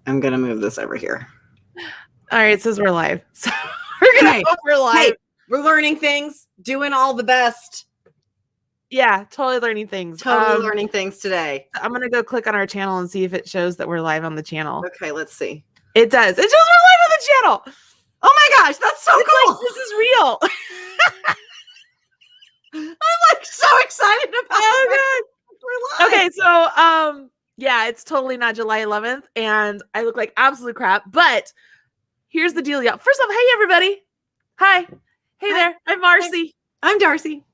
I'm going to move this over here. All right, it says we're live. So we're going to we're live. Hey, we're learning things, doing all the best. Yeah, totally learning things. Totally learning things today. I'm going to go click on our channel and see if it shows that we're live on the channel. Okay, let's see. It does. It shows we're live on the channel. Oh my gosh, that's so cool. Like, this is real. I'm like so excited about it. We're live. Okay, so yeah, it's totally not July 11th and I look like absolute crap, but here's the deal, y'all. First off, hey everybody. Hi. Hey there. I'm Marcy. I'm Darcy.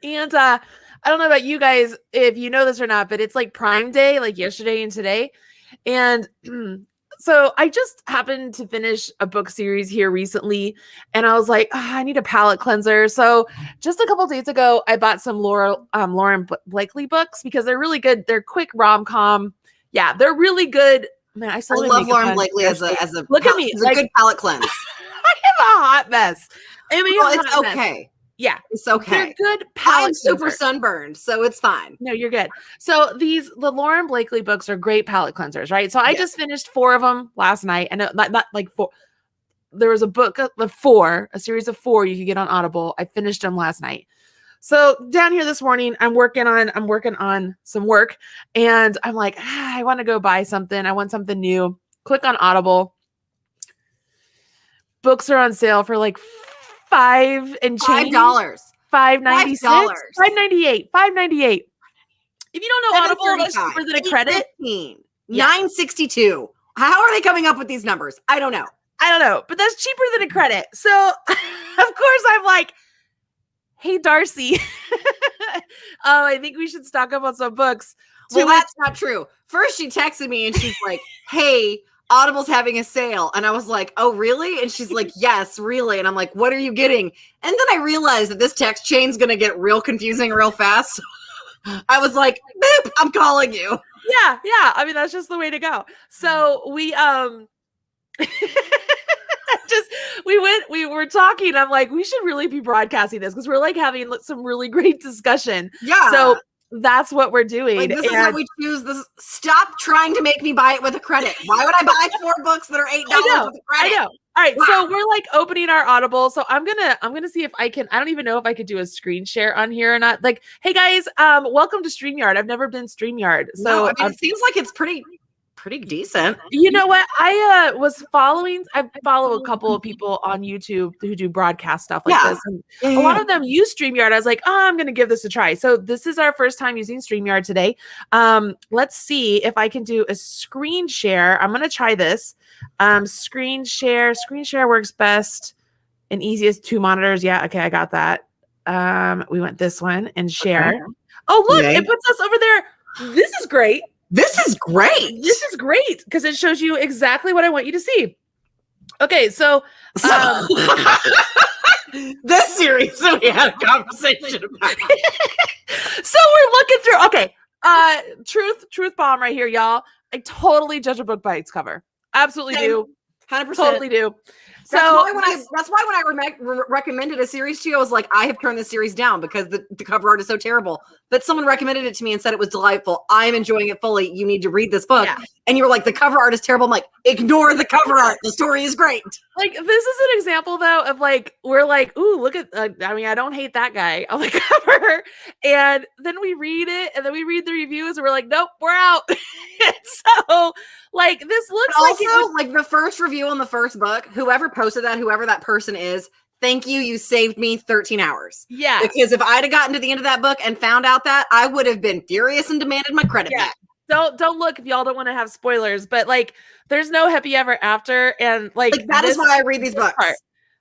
And I don't know about you guys if you know this or not, but it's like Prime Day, like yesterday and today. And so I just happened to finish a book series here recently, and I was like, I need a palate cleanser. So just a couple of days ago, I bought some Lauren Blakely books because they're really good. They're quick rom-com. Yeah, they're really good. Man, I love Lauren Blakely as a look at me, as a good palate cleanse. I have a hot mess. I mean, well, it's okay. Mess. Yeah, it's okay. They're good palate. I'm super sunburned, so it's fine. No, you're good. So the Lauren Blakely books are great palate cleansers, right? So I just finished 4 of them last night, and not like 4. There was a book of 4, a series of 4 you could get on Audible. I finished them last night. So down here this morning, I'm working on some work, and I'm like, I want to go buy something. I want something new. Click on Audible. Books are on sale for like $5 and change. $5. $5.96. $5.98. $5.98. If you don't know Audible, that's cheaper than a credit. $9.62. How are they coming up with these numbers? I don't know, but that's cheaper than a credit. So of course I'm like, hey Darcy, I think we should stock up on some books. Well, that's not true. First she texted me and she's like, hey, Audible's having a sale. And I was like, oh, really? And she's like, yes, really. And I'm like, what are you getting? And then I realized that this text chain's going to get real confusing real fast. So I was like, boop, I'm calling you. Yeah. I mean, that's just the way to go. So we we were talking. I'm like, we should really be broadcasting this because we're like having some really great discussion. Yeah. So that's what we're doing. Like, this is how we choose this. Stop trying to make me buy it with a credit. Why would I buy 4 books that are $8 with a credit? I know. All right. Wow. So we're like opening our Audible. So I'm gonna see if I can. I don't even know if I could do a screen share on here or not. Like, hey guys, welcome to StreamYard. I've never been StreamYard. So no, I mean, it seems like it's pretty decent. You know what? I follow a couple of people on YouTube who do broadcast stuff like this. And a lot of them use StreamYard. I was like, I'm going to give this a try. So this is our first time using StreamYard today. Let's see if I can do a screen share. I'm going to try this. Screen share works best and easiest 2 monitors. Yeah. Okay. I got that. We went this one and share. Okay. Oh, look, it puts us over there. This is great. This is great. This is great because it shows you exactly what I want you to see. Okay, so this series that we had a conversation about. So we're looking through. Okay, truth bomb right here, y'all. I totally judge a book by its cover. Absolutely do. 100%. Totally do. So that's why when I recommended a series to you, I was like, I have turned this series down because the cover art is so terrible. But someone recommended it to me and said it was delightful. I'm enjoying it fully. You need to read this book. Yeah. And you were like, the cover art is terrible. I'm like, ignore the cover art. The story is great. Like, this is an example, though, of like, we're like, ooh, look at, I mean, I don't hate that guy on the cover. And then we read it and then we read the reviews and we're like, nope, we're out. So, like, this looks also like the first review on the first book, whoever posted that, whoever that person is, thank you. You saved me 13 hours. Yeah. Because if I'd have gotten to the end of that book and found out that, I would have been furious and demanded my credit back. Don't look if y'all don't want to have spoilers, but like, there's no happy ever after. And like that is why I read these books.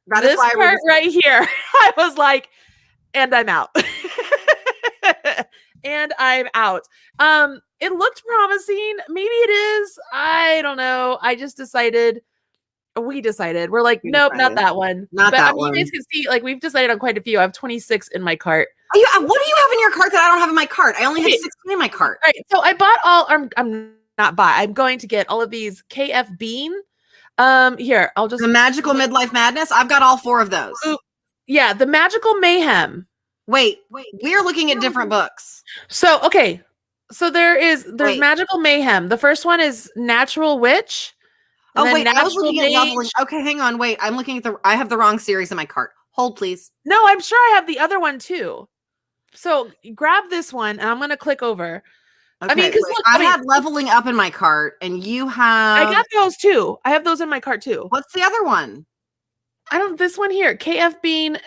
That is why I read this right here. I was like, and I'm out. And I'm out. It looked promising. Maybe it is. I don't know. We decided. We're like, nope, not that one. Not that one. You guys can see, like, we've decided on quite a few. I have 26 in my cart. What do you have in your cart that I don't have in my cart? I only have 16 in my cart. All right. So I bought I'm going to get all of these KF Bean. Here, I'll just. The Magical Midlife Madness. I've got all 4 of those. Yeah. The Magical Mayhem. Wait. We are looking at different books. So, okay. So there's Magical Mayhem. The first one is Natural Witch. Oh wait, I was looking at leveling. Okay, hang on. Wait, I'm looking at I have the wrong series in my cart. Hold, please. No, I'm sure I have the other one too. So grab this one, and I'm going to click over. Okay, I mean, because I have leveling up in my cart, and you have. I got those too. I have those in my cart too. What's the other one? This one here, KF Bean.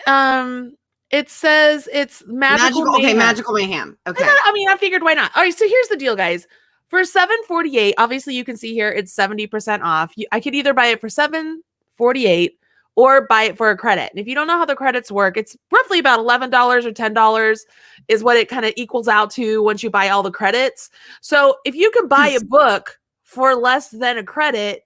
It says it's Magical Mayhem. Okay, Magical Mayhem. Okay. I mean, I figured why not. All right, so here's the deal, guys. For $7.48, obviously you can see here it's 70% off. I could either buy it for $7.48 or buy it for a credit. And if you don't know how the credits work, it's roughly about $11 or $10 is what it kind of equals out to once you buy all the credits. So if you can buy a book for less than a credit,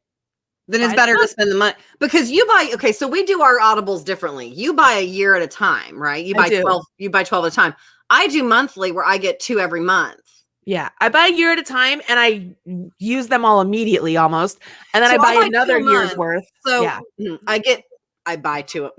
then it's better to spend the money because you buy. Okay, so we do our Audibles differently. You buy a year at a time, right? You buy 12. You buy 12 at a time. I do monthly, where I get 2 every month. Yeah, I buy a year at a time, and I use them all immediately, almost, and then I buy another year's worth. So yeah. I buy 2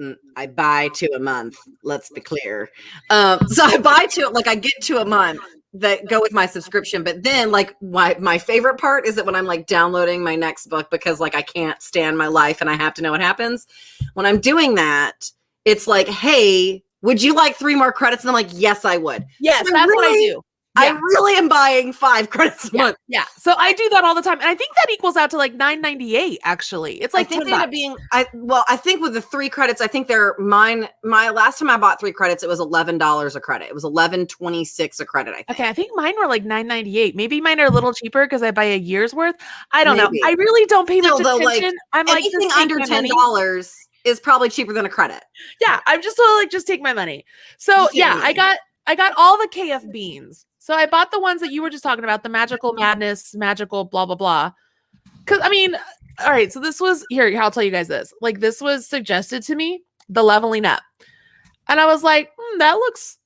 a month. Let's be clear. So I buy 2. Like I get 2 a month that go with my subscription. But then like my favorite part is that when I'm like downloading my next book, because like I can't stand my life and I have to know what happens. When I'm doing that, it's like, hey, would you like 3 more credits? And I'm like, yes, I would. Yes, so that's what I do. Yeah. I really am buying 5 credits a month. Yeah. So I do that all the time. And I think that equals out to like $9.98 actually. It's like I think they end up being I think with the 3 credits, I think they're my last time I bought 3 credits, it was $11 a credit. It was $11.26 a credit, I think. Okay, I think mine were like $9.98. Maybe mine are a little cheaper because I buy a year's worth. I don't know. I really don't pay much attention. Like, I'm like anything under $10 is probably cheaper than a credit. Yeah, I'm just like just take my money. So yeah, I got all the KF beans. So I bought the ones that you were just talking about, the Magical Madness, Magical blah, blah, blah. Because, I mean, all right, so this was, here, I'll tell you guys this. Like, this was suggested to me, the leveling up. And I was like, that looks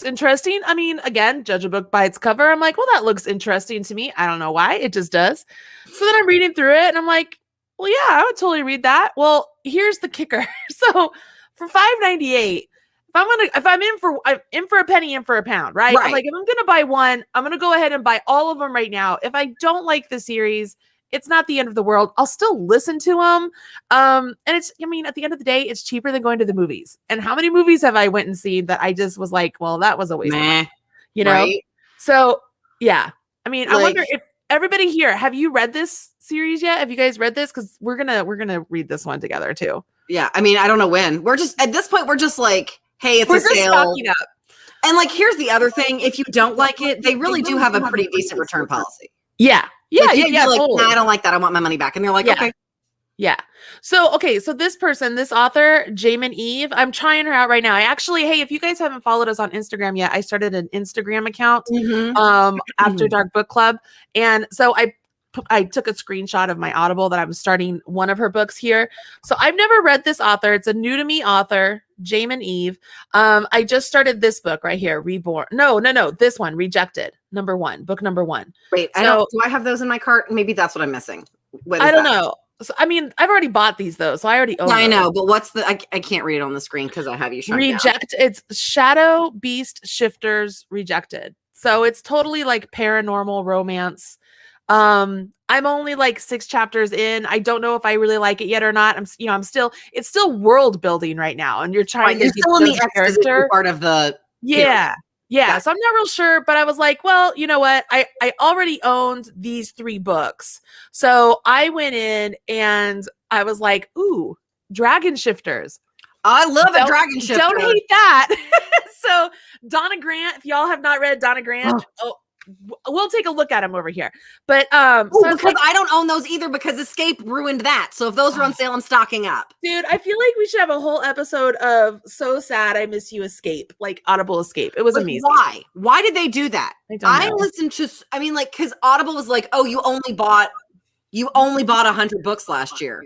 interesting. I mean, again, judge a book by its cover. I'm like, well, that looks interesting to me. I don't know why. It just does. So then I'm reading through it, and I'm like, well, yeah, I would totally read that. Well, here's the kicker. So for $5.98, if I'm in for a penny, in for a pound, right? I'm like, if I'm gonna buy one, I'm gonna go ahead and buy all of them right now. If I don't like the series, it's not the end of the world. I'll still listen to them. And it's, I mean, at the end of the day, it's cheaper than going to the movies. And how many movies have I went and seen that I just was like, well, that was a waste of money, you know? Right? So yeah, I mean, I wonder if everybody here, have you read this series yet? Have you guys read this? Because we're gonna read this one together too. Yeah, I mean, I don't know when. We're just at this point, we're just like, hey, it's a sale. Stocking up. And like, here's the other thing: if you don't like it, they really do have a pretty decent return policy. Yeah, like, totally. I don't like that. I want my money back. And they're like, okay. Yeah. So, okay. So this person, this author, Jamin Eve, I'm trying her out right now. Hey, if you guys haven't followed us on Instagram yet, I started an Instagram account, After Dark Book Club. And so I took a screenshot of my Audible that I'm starting one of her books here. So I've never read this author. It's a new to me author, Jamin Eve. I just started this book right here, Reborn. No. This one, Rejected, book number 1. Wait, do I have those in my cart? Maybe that's what I'm missing. I don't know. So, I mean, I've already bought these though, so I already own them. I know, but what's I can't read it on the screen because I have you shrunk down. It's Shadow Beast Shifters Rejected. So it's totally like paranormal romance. I'm only like 6 chapters in. I don't know if I really like it yet or not. It's still world building right now, and you're trying to get still in the character part of the Yeah. So I'm not real sure, but I was like, well, you know what? I already owned these 3 books. So I went in and I was like, ooh, Dragon Shifters. I love a Dragon Shifter. Don't hate that. So Donna Grant, if y'all have not read Donna Grant, we'll take a look at them over here. But because I don't own those either because Escape ruined that. So if those are on sale, I'm stocking up. Dude, I feel like we should have a whole episode of So Sad I Miss You Escape, like Audible Escape. It was amazing. Why? Why did they do that? I listened to, like, because Audible was like, oh, you only bought 100 books last year.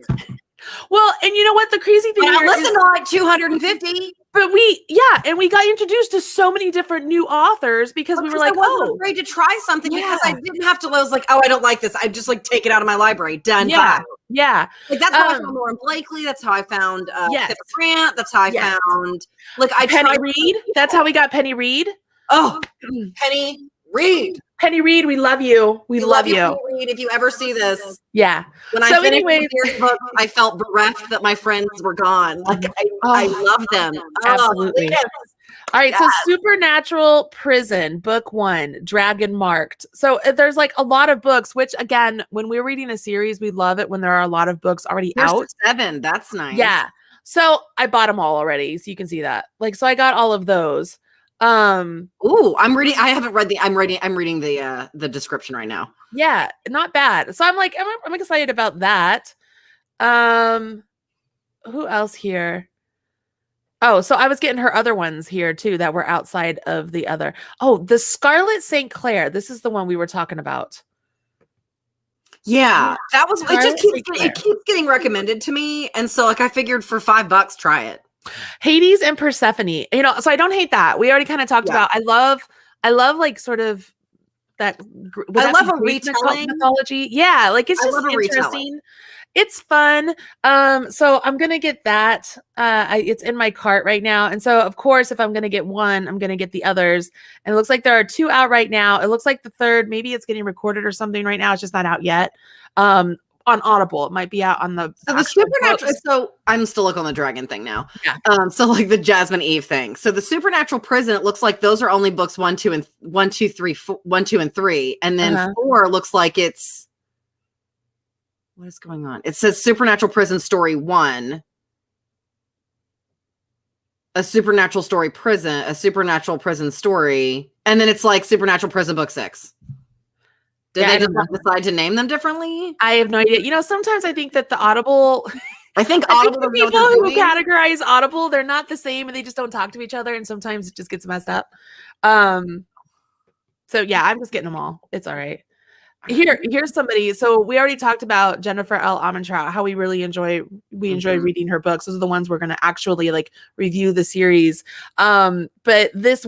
Well, and you know what? The crazy thing is, I listened to like 250. But we got introduced to so many different new authors because we were like, I wasn't afraid to try something because I didn't have to. I was like, oh, I don't like this. I just like take it out of my library. Done. Yeah. Bye. Yeah. Like that's how I found Lauren Blakely. That's how I found Pippa Grant. That's how I found Penny Reed. That's how we got Penny Reed. Oh, Penny Read. Penny Reed, we love you. We love you. Penny Reed, if you ever see this. Yeah. When I finished the book, I felt bereft that my friends were gone. Like I love them. Absolutely. Yes. All right, so Supernatural Prison, book 1, Dragon Marked. So there's like a lot of books, which again, when we're reading a series, we love it when there are a lot of books already out. 7. That's nice. Yeah. So I bought them all already, so you can see that. Like, so I got all of those. Ooh, I'm reading. I haven't read I'm reading the description right now. Yeah, not bad. So I'm like, I'm excited about that. Who else here? Oh, so I was getting her other ones here too that were outside of the other. Oh, the Scarlet St. Clair. This is the one we were talking about. Yeah, that was. It keeps getting recommended to me, and so like I figured for $5, try it. Hades and Persephone. You know, so I don't hate that. We already kind of talked about. I love like sort of that. I love a retelling mythology. Yeah, like it's just interesting. It's fun. So I'm gonna get that. It's in my cart right now. And so of course, if I'm gonna get one, I'm gonna get the others. And it looks like there are 2 out right now. It looks like the third, maybe it's getting recorded or something right now. It's just not out yet. On Audible. It might be out on the Supernatural. Books. So I'm still looking on the dragon thing now. Yeah. So like the Jasmine Eve thing. So the Supernatural Prison, it looks like those are only books 1, 2, and 1, 2, 3, 1, 2, and 3. And then 4 looks like it's what is going on? It says Supernatural Prison Story 1, a Supernatural Story Prison, a Supernatural Prison Story, and then it's like Supernatural Prison Book 6. Did they decide to name them differently? I have no idea. You know, sometimes I think that the Audible... I think Audible the people who categorize Audible, they're not the same and they just don't talk to each other and sometimes it just gets messed up. So yeah, I'm just getting them all. It's all right. Here's somebody. So we already talked about Jennifer L. Armentrout, how we really enjoy reading her books. Those are the ones we're going to actually like review the series. But this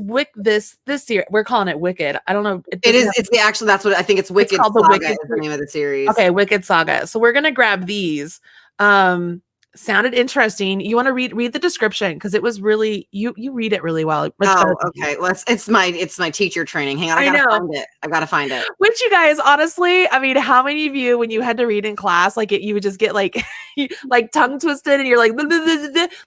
series, we're calling it Wicked. I don't know. That's what I think it's Wicked. It's called the Wicked is the name of the series. Okay, Wicked Saga. So we're going to grab these. Sounded interesting. You want to read the description because it was really you read it really well. Okay. Well, it's my teacher training. Hang on, I gotta find it. Which you guys, honestly, I mean, how many of you when you had to read in class, like you would just get like like tongue twisted and you're like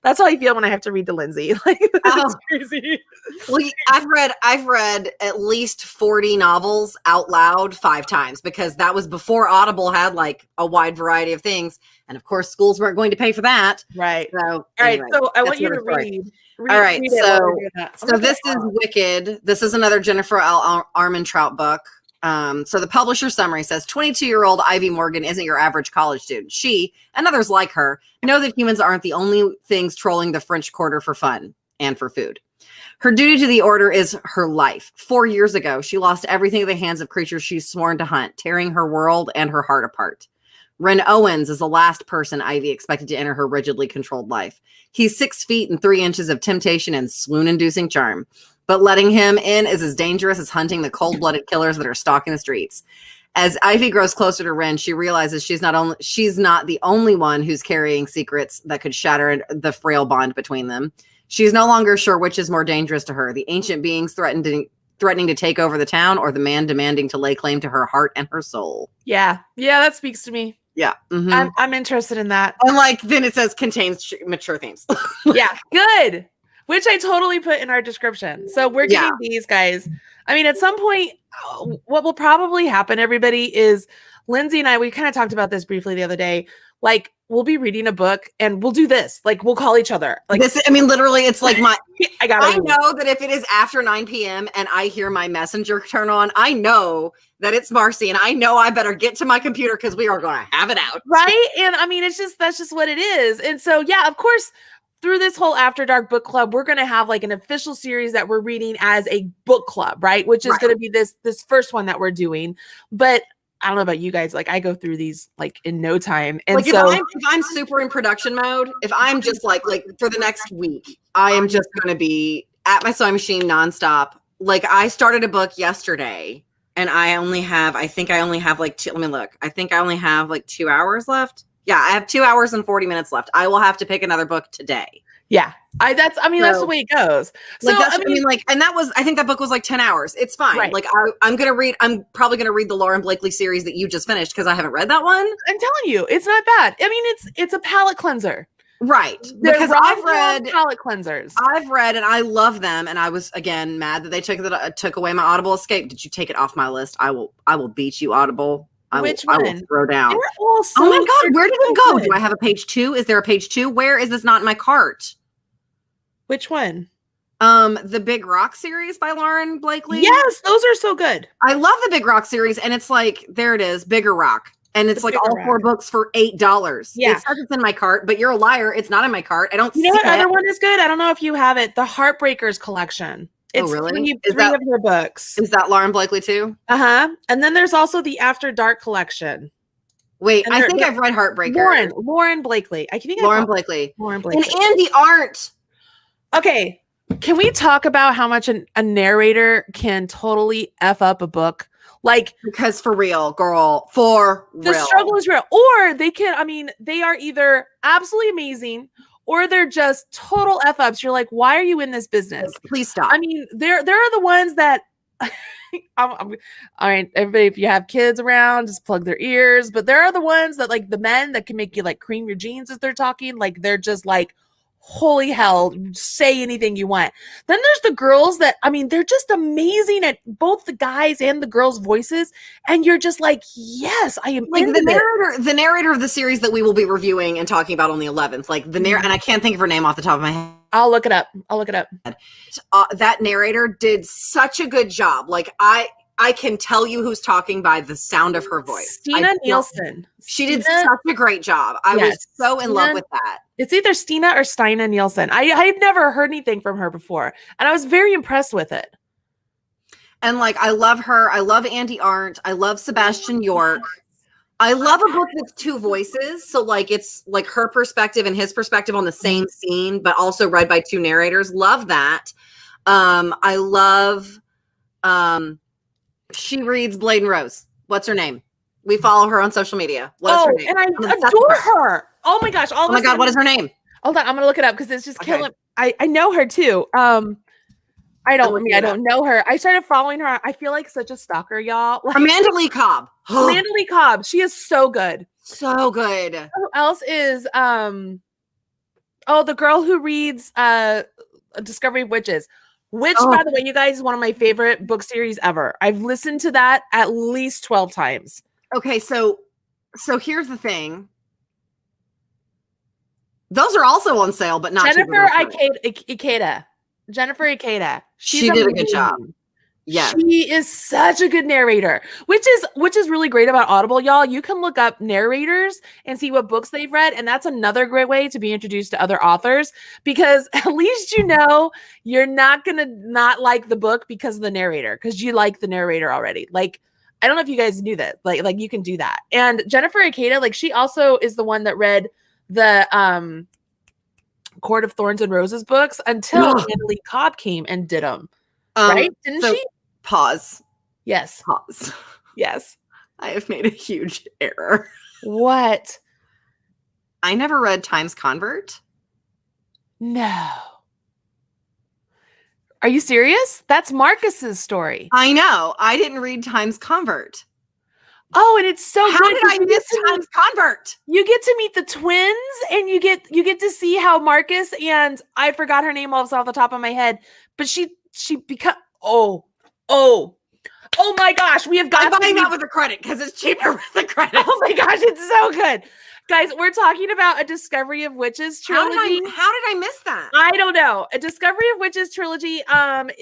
that's how I feel when I have to read to Lindsay. Like that's crazy. Well, I've read at least 40 novels out loud 5 times because that was before Audible had like a wide variety of things. And of course, schools weren't going to pay for that. Right. So, all right. So I want you to read. All right. So this is Wicked. This is another Jennifer L. Armentrout book. So the publisher summary says 22-year-old Ivy Morgan isn't your average college student. She and others like her know that humans aren't the only things trolling the French Quarter for fun and for food. Her duty to the order is her life. 4 years ago, she lost everything in the hands of creatures she's sworn to hunt, tearing her world and her heart apart. Ren Owens is the last person Ivy expected to enter her rigidly controlled life. He's 6 feet and 3 inches of temptation and swoon-inducing charm. But letting him in is as dangerous as hunting the cold-blooded killers that are stalking the streets. As Ivy grows closer to Ren, she realizes she's not the only one who's carrying secrets that could shatter the frail bond between them. She's no longer sure which is more dangerous to her, the ancient beings threatening to take over the town or the man demanding to lay claim to her heart and her soul. Yeah, that speaks to me. Yeah. Mm-hmm. I'm interested in that. And like, then it says contains mature themes. Yeah, good. Which I totally put in our description. So we're getting these guys. I mean, at some point, what will probably happen, everybody, is Lindsay and I, we kind of talked about this briefly the other day. Like, we'll be reading a book and we'll do this. Like, we'll call each other. Like, this, I mean, literally, it's like I know that if it is after 9 p.m. and I hear my messenger turn on, I know that it's Marcy and I know I better get to my computer because we are going to have it out. Right. And I mean, that's just what it is. And so, yeah, of course, through this whole After Dark book club, we're going to have like an official series that we're reading as a book club, right? Which is going to be this first one that we're doing. But I don't know about you guys. Like, I go through these like in no time. And like, so if I'm super in production mode, if I'm just like for the next week, I am just going to be at my sewing machine nonstop. Like, I started a book yesterday and I think I only have like 2 hours left. Yeah, I have 2 hours and 40 minutes left. I will have to pick another book today. Yeah. That's the way it goes. So, like, and I think that book was like 10 hours. It's fine. Right. Like I'm probably going to read the Lauren Blakely series that you just finished because I haven't read that one. I'm telling you, it's not bad. I mean, it's a palate cleanser. Right. Because I've read palate cleansers. I've read and I love them. And I was, again, mad that they took away my Audible Escape. Did you take it off my list? I will beat you, Audible. Which one? I will throw down. Oh my God. Where did it go? Do I have a page 2? Is there a page 2? Where is this not in my cart? Which one? The Big Rock series by Lauren Blakely. Yes, those are so good. I love the Big Rock series. And it's like, there it is, Bigger Rock. And it's like all 4 books for $8. Yeah. It says it's in my cart, but you're a liar. It's not in my cart. I don't see it. You know what other one is good? I don't know if you have it. The Heartbreakers collection. It's really? three of her books. Is that Lauren Blakely too? Uh-huh. And then there's also the After Dark collection. Wait, I think I've read Heartbreaker. Lauren Blakely. Lauren Blakely. And Andy Arndt. Okay. Can we talk about how much a narrator can totally F up a book? Like, because for real, girl, for real. The struggle is real. Or they are either absolutely amazing or they're just total F ups. You're like, why are you in this business? Please stop. I mean, there are the ones that all right, everybody, if you have kids around, just plug their ears. But there are the ones that, like, the men that can make you like cream your jeans as they're talking. Like, they're just like, holy hell, say anything you want. Then there's the girls that, they're just amazing at both the guys and the girls' voices. And you're just like, yes, I am. Like the narrator of the series that we will be reviewing and talking about on the 11th, like the narrator, and I can't think of her name off the top of my head. I'll look it up. That narrator did such a good job. Like I can tell you who's talking by the sound of her voice. Stina Nielsen. She did such a great job. I was so in love with that. It's either Stina or Stina Nielsen. I had never heard anything from her before, and I was very impressed with it. And like, I love her. I love Andy Arndt. I love Sebastian York. I love a book with 2 voices. So like, it's like her perspective and his perspective on the same scene, but also read by 2 narrators. Love that. I love, she reads Blade and Rose. What's her name? We follow her on social media. What's her name? And I adore her. Oh my gosh. Oh my God. What is her name? Hold on. I'm going to look it up because it's just killing. I know her too. I don't know her. I started following her. I feel like such a stalker, y'all. Amanda Lee Cobb. Amanda Lee Cobb. She is so good. So good. Who else is the girl who reads Discovery of Witches. Which, by the way, you guys, is one of my favorite book series ever. I've listened to that at least 12 times. Okay, so here's the thing. Those are also on sale, but not Jennifer Ikeda. Jennifer Ikeda. She did a good job. Yeah. She is such a good narrator, which is really great about Audible, y'all. You can look up narrators and see what books they've read. And that's another great way to be introduced to other authors, because at least you're not going to not like the book because of the narrator, because you like the narrator already. Like, I don't know if you guys knew that. Like you can do that. And Jennifer Ikeda, like, she also is the one that read the Court of Thorns and Roses books until Natalie Cobb came and did them. Right? Didn't she? Pause. Yes. Pause. Yes. I have made a huge error. What? I never read Times Convert. No. Are you serious? That's Marcus's story. I know. I didn't read Times Convert. Oh, and it's so How good. did I miss Times Convert? You get to meet the twins, and you get to see how Marcus, and I forgot her name off the top of my head, but she become oh my gosh, we have got I'm buying that with a credit because it's cheaper with the credit. Oh my gosh, it's so good. Guys, we're talking about a Discovery of Witches trilogy. How did I miss that? I don't know. A Discovery of Witches trilogy.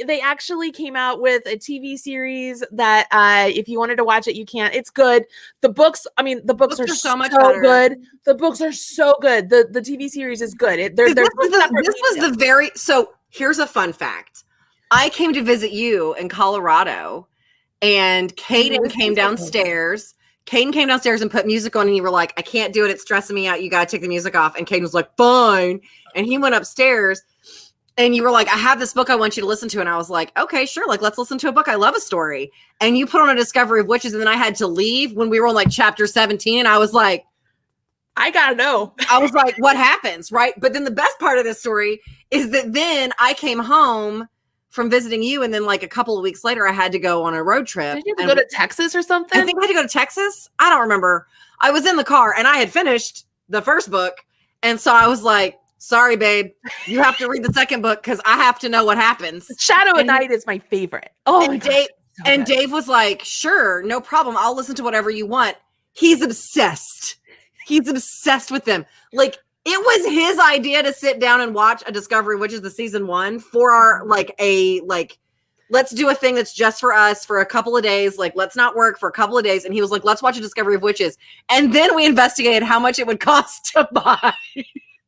They actually came out with a TV series that if you wanted to watch it, you can. It's good. The books are so much better. Good. The books are so good. The TV series is good. So here's a fun fact. I came to visit you in Colorado, and Caden came downstairs. Caden came downstairs and put music on, and you were like, I can't do it. It's stressing me out. You got to take the music off. And Caden was like, fine. And he went upstairs, and you were like, I have this book I want you to listen to. And I was like, okay, sure. Like, let's listen to a book. I love a story. And you put on a Discovery of Witches, and then I had to leave when we were on like chapter 17. And I was like, I gotta know. I was like, what happens, right? But then the best part of this story is that then I came home from visiting you, and then like a couple of weeks later, I had to go on a road trip. Did you have to go to Texas or something? I think I had to go to Texas. I don't remember. I was in the car, and I had finished the first book, and so I was like, sorry, babe, you have to read the second book because I have to know what happens. Shadow at Night is my favorite. Oh my gosh. And Dave was like, sure, no problem. I'll listen to whatever you want. He's obsessed. He's obsessed with them. Like, it was his idea to sit down and watch a Discovery, which is the season 1 for our, let's do a thing that's just for us for a couple of days. Like, let's not work for a couple of days. And he was like, let's watch a Discovery of Witches. And then we investigated how much it would cost to buy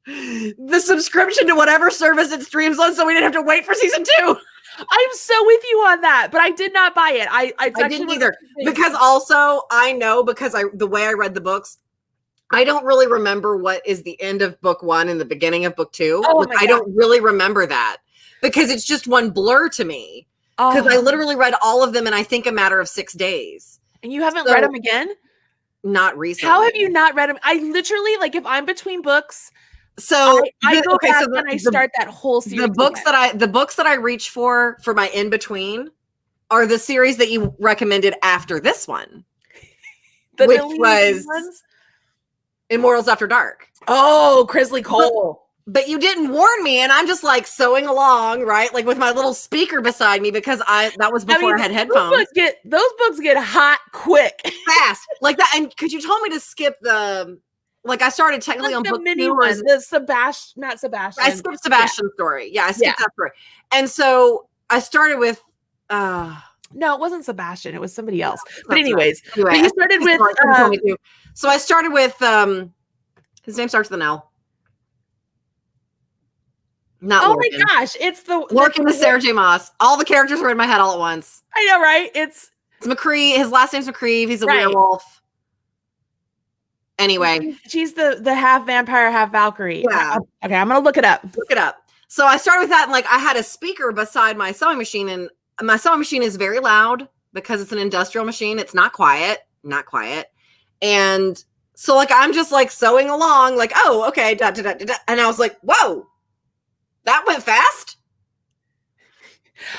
the subscription to whatever service it streams on, so we didn't have to wait for season 2. I'm so with you on that, but I did not buy it. I didn't either, because also I know, because the way I read the books, I don't really remember what is the end of book 1 and the beginning of book 2. I don't really remember that because it's just one blur to me. Because I literally read all of them in, I think, a matter of 6 days. And you haven't read them again? Not recently. How have you not read them? I literally, like, if I'm between books, so I go back and I start that whole series. The books that I reach for my in between are the series that you recommended after this one, which was Immortals After Dark. Oh, Crisley Cole. But you didn't warn me, and I'm just like sewing along, right? Like with my little speaker beside me, because that was before I had headphones. Those books get hot quick. Fast. Like that. And could you tell me to skip I started technically on book 2. The Sebastian, not Sebastian. I skipped Sebastian's story. Yeah, I skipped that story. And so I started with no, it wasn't Sebastian. It was somebody else. But anyways, anyway, but you started with so I started with his name starts with an L. Not Lorcan. My gosh, it's Lorcan is Sarah J. Maas. All the characters were in my head all at once. I know, right? It's McCree. His last name's McCree. He's a werewolf. Anyway, she's the half vampire, half Valkyrie. Yeah. Okay, I'm gonna look it up. Look it up. So I started with that, and I had a speaker beside my sewing machine, and my sewing machine is very loud because it's an industrial machine. It's not quiet, and so I'm just sewing along, oh, okay, da, da, da, da, da. And I was like, whoa, that went fast.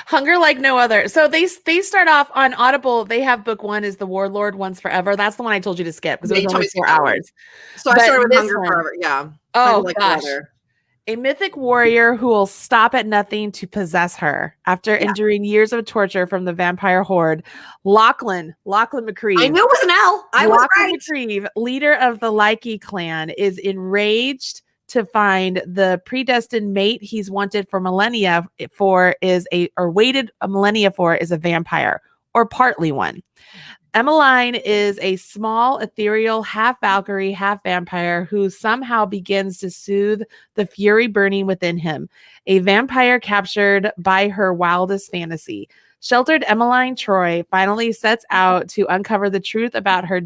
Hunger Like No Other. So they start off on Audible. They have book 1 is The Warlord Once Forever. That's the one I told you to skip because it was only 4 hours. So I started with Hunger Forever. Yeah. Oh gosh. A mythic warrior who will stop at nothing to possess her after enduring years of torture from the vampire horde. Lachlan McCree. I knew it was an L. I was right. McCree, leader of the Lykie clan, is enraged to find the predestined mate he's wanted for millennia for is a vampire, or partly one. Emmeline is a small, ethereal, half Valkyrie, half vampire who somehow begins to soothe the fury burning within him, a vampire captured by her wildest fantasy. Sheltered Emmeline Troy finally sets out to uncover the truth about her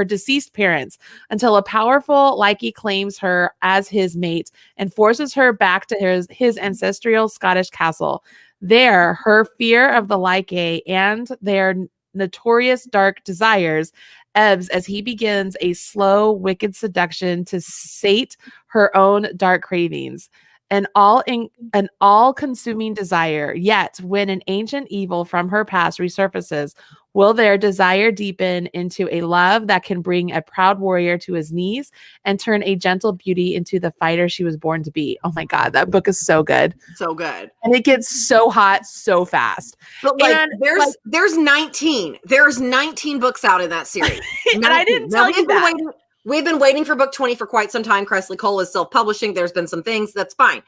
deceased parents until a powerful Lykie claims her as his mate and forces her back to his ancestral Scottish castle. There, her fear of the Lykie and their notorious dark desires ebbs as he begins a slow, wicked seduction to sate her own dark cravings. An all-consuming desire, yet when an ancient evil from her past resurfaces, will their desire deepen into a love that can bring a proud warrior to his knees and turn a gentle beauty into the fighter she was born to be. Oh my God, that book is so good. So good. And it gets so hot so fast. But there's 19. There's 19 books out in that series. And I didn't tell you that. We've been waiting for book 20 for quite some time. Crisley Cole is self-publishing. There's been some things. That's fine.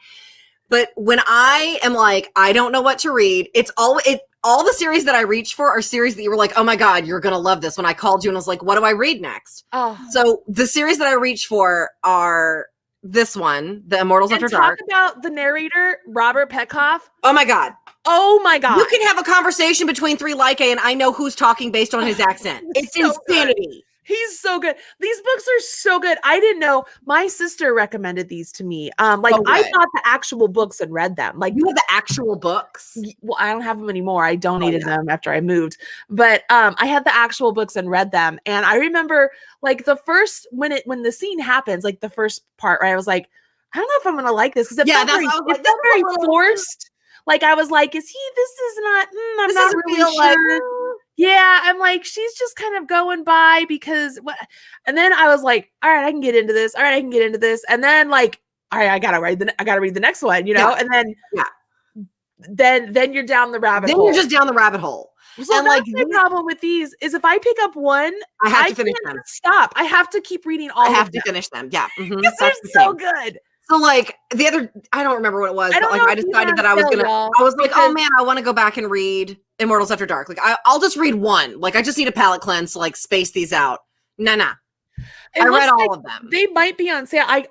But when I am I don't know what to read, all the series that I reach for are series that you were like, oh my God, you're going to love this. When I called you and was like, what do I read next? Oh. So the series that I reach for are this one, The Immortals After Dark. Talk about the narrator, Robert Petkoff. Oh my God. Oh my God. You can have a conversation between 3 Lykie and I know who's talking based on his accent. It's so insanity. Good. He's so good. These books are so good. I didn't know. My sister recommended these to me. I bought the actual books and read them. Like, you have the actual books? Well, I don't have them anymore. I donated them after I moved. But I had the actual books and read them. And I remember like the first when the scene happens, like the first part, right? I was like, I don't know if I'm gonna like this because it felt very forced. Like I was like, this is not, I'm not really sure. Yeah, I'm like, she's just kind of going by because what? And then I was like, all right, I can get into this. All right, I can get into this. And then like, all right, I gotta read the next one, you know? Yeah. And then you're down the rabbit hole. Then you're just down the rabbit hole. So and that's my problem with these is if I pick up one, I have to finish them. Stop. I have to keep reading all. I have to finish them. Yeah, because they're so good. So like the other, I don't remember what it was, but like I decided that I was like, oh man, I want to go back and read Immortals After Dark. Like I'll just read one. Like I just need a palate cleanse to like space these out. Nah. I read all of them. They might be on sale. I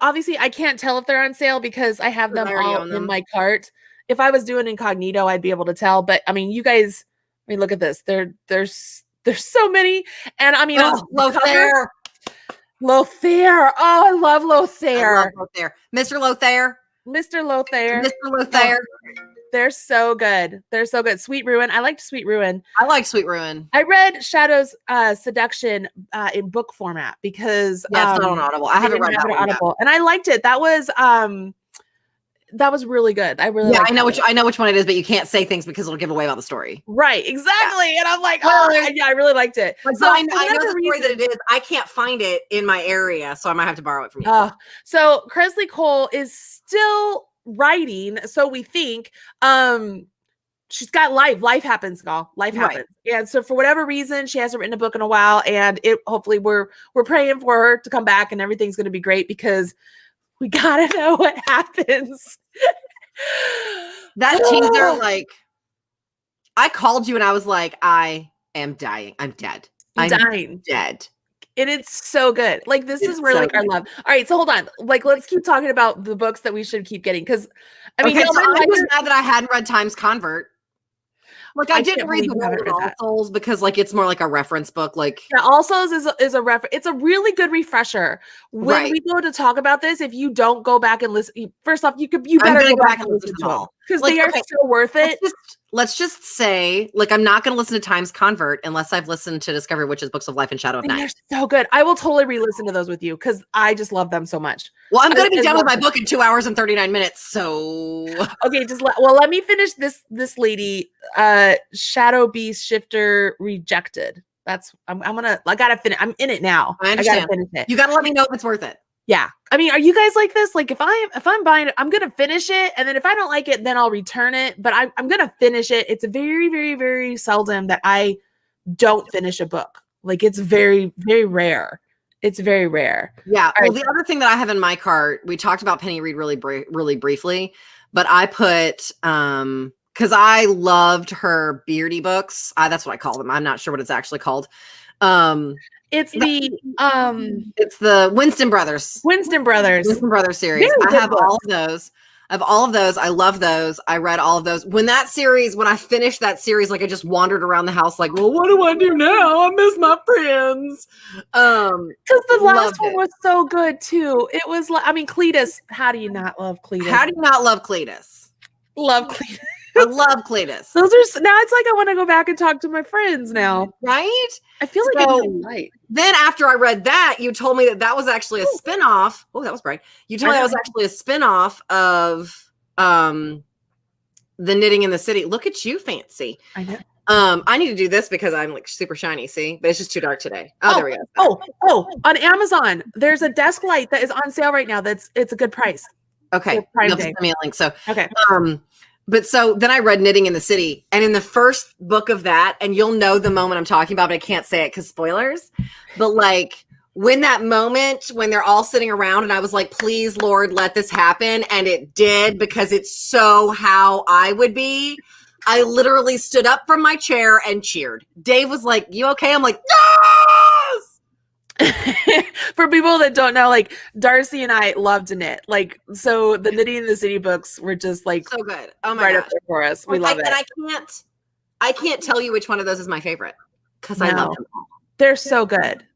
can't tell if they're on sale because I have them all in my cart. If I was doing incognito, I'd be able to tell. But I mean, you guys, look at this. There's so many, and I mean, Lothair. Lothair. Oh, I love Lothair. Mr. Lothair. They're so good. Sweet Ruin. I liked Sweet Ruin. I like Sweet Ruin. I read Shadow's Seduction in book format because it's not on Audible. I haven't read that on Audible, and I liked it. That was really good. I really I know which one it is, but you can't say things because it'll give away about the story. Right, exactly. Yeah. And I'm like, I really liked it. So I know the story that it is. I can't find it in my area, so I might have to borrow it from you. So Kresley Cole is still writing, so we think. She's got life. Life happens, y'all. Life happens. Right. And so for whatever reason, she hasn't written a book in a while, and hopefully we're praying for her to come back and everything's going to be great because we gotta know what happens. That teaser, like, I called you and I was like, I am dying. I'm dead. I'm dead. And it's so good. Like, this is where, like, our love. All right, so hold on. Like, let's keep talking about the books that we should keep getting. Because, I mean, I was mad that I hadn't read Times Convert. Like, I didn't read the World of All Souls because, like, it's more like a reference book. Like, All Souls is a reference. It's a really good refresher. When we go to talk about this, if you don't go back and listen, first off, you better go back and listen to them all because they are so worth it. Let's just say, like, I'm not going to listen to Times Convert unless I've listened to Discovery Witches, Books of Life, and Shadow of Night. They're so good. I will totally re-listen to those with you because I just love them so much. Well, I'm going to be done with my book in 2 hours and 39 minutes. So okay, let me finish this lady. Shadow Beast Shifter Rejected. I gotta finish. I'm in it now. I understand. I gotta finish it. You gotta let me know if it's worth it. Yeah. I mean, are you guys like this? Like if I'm buying it, I'm going to finish it. And then if I don't like it, then I'll return it. But I'm going to finish it. It's very, very, very seldom that I don't finish a book. Like it's very, very rare. It's very rare. Yeah. Well, the other thing that I have in my cart, we talked about Penny Reed really briefly, but I put, cause I loved her Beardy books. That's what I call them. I'm not sure what it's actually called. It's the Winston Brothers. Winston Brothers series. I have all of those. I love those. I read all of those. When I finished that series, like I just wandered around the house like, well, what do I do now? I miss my friends. Because the last one was so good too. It was like, I mean, Cletus. How do you not love Cletus? Love Cletus. I love Cletus. Those are now. It's like I want to go back and talk to my friends now. Right? I feel like it's light. Then after I read that, you told me that was actually a spinoff. Oh, that was bright. You told me that was actually a spinoff of The Knitting in the City. Look at you, fancy. I know. I need to do this because I'm like super shiny. See, but it's just too dark today. There we go. On Amazon, there's a desk light that is on sale right now. It's a good price. Okay, you'll send me a link. So okay. But so then I read Knitting in the City, and in the first book of that, and you'll know the moment I'm talking about, but I can't say it because spoilers. But like when that moment when they're all sitting around, and I was like, please, Lord, let this happen. And it did because it's so how I would be. I literally stood up from my chair and cheered. Dave was like, you okay? I'm like, yes! For people that don't know, like Darcy and I love to knit. Like, so the Knitting in the City books were just like so good. Oh my God. Up there for us. We love it. And I can't tell you which one of those is my favorite because I love them all. They're so good.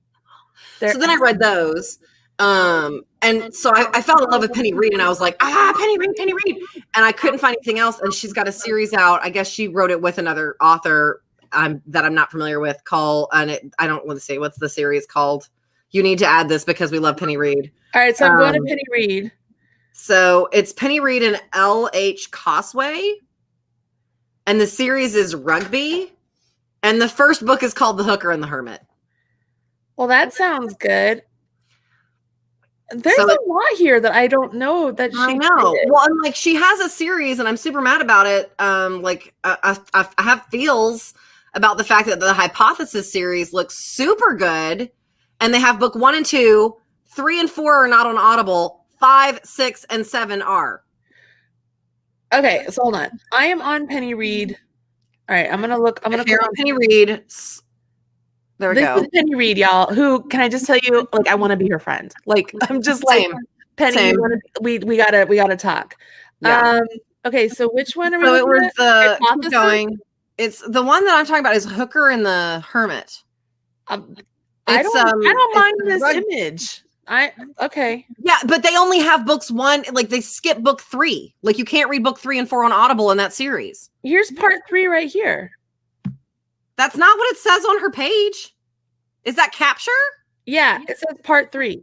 So then I read those. And so I fell in love with Penny Reed, and I was like, Penny Reed. And I couldn't find anything else. And she's got a series out. I guess she wrote it with another author that I'm not familiar with called, I don't want to say what's the series called. You need to add this because we love Penny Reed. All right. So I'm going to Penny Reed. So it's Penny Reed and L.H. Cosway. And the series is Rugby. And the first book is called The Hooker and the Hermit. Well, that sounds good. There's a lot here that I don't know that she know. Did. Well, I'm like, she has a series, and I'm super mad about it. I have feels about the fact that the Hypothesis series looks super good, and they have book 1 and 2, 3 and 4 are not on Audible, 5, 6, and 7 are. Okay, so hold on. I am on Penny Reed. All right, I'm gonna look. I'm gonna click on Penny Reed. There we go. This is Penny Reed, y'all. Who can I just tell you? Like, I want to be her friend. Like, I'm just like Penny. We gotta talk. Yeah. Okay, so which one are we? So it was the going. It's the one that I'm talking about is Hooker and the Hermit. I don't mind this image. Okay. Yeah, but they only have books 1. Like they skip book 3. Like you can't read book 3 and 4 on Audible in that series. Here's part 3 right here. That's not what it says on her page. Is that capture? Yeah, it says part 3.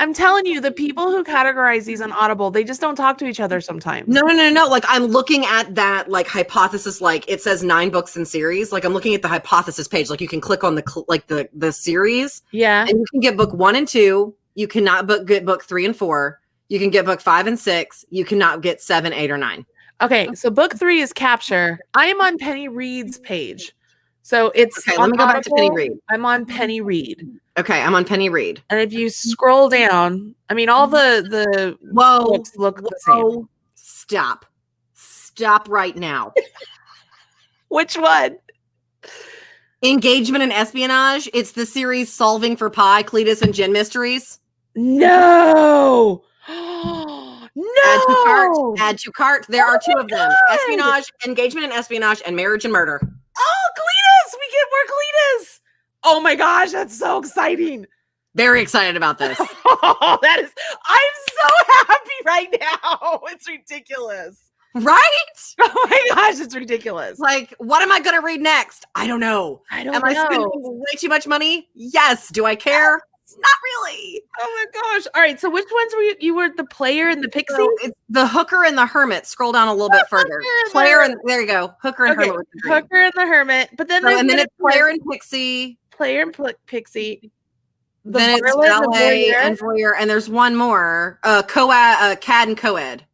I'm telling you, the people who categorize these on Audible, they just don't talk to each other sometimes. No. Like I'm looking at that like hypothesis, like it says 9 books in series. Like I'm looking at the hypothesis page. Like you can click on the series. Yeah. And you can get book 1 and 2. You cannot get book 3 and 4. You can get book 5 and 6. You cannot get 7, 8, or 9. Okay, so book 3 is capture. I am on Penny Reed's page. So it's okay, let me go back to Penny Reed. I'm on Penny Reed. Okay, I'm on Penny Reed. And if you scroll down, I mean all the books look the same. Stop right now. Which one? Engagement and Espionage. It's the series Solving for Pi, Cletus and Jen Mysteries. No. No. Add to cart. There are 2 of them. Espionage, Engagement and Espionage, and Marriage and Murder. Oh, Cletus! We get more Cletus! Oh my gosh, that's so exciting. Very excited about this. Oh, I'm so happy right now. It's ridiculous. Right? Oh my gosh, it's ridiculous. Like, what am I going to read next? I don't know. Am I spending way too much money? Yes. Do I care? Not really. Oh my gosh. All right. So which ones were you were the player and the pixie? So it's the Hooker and the Hermit. Scroll down a little bit further. Player and there you go. Hooker and Hermit. Hooker and the Hermit. But then and then it's Player and Pixie. Player and Pixie. Then it's Ballet and Voyeur. And there's one more. CAD and Coed.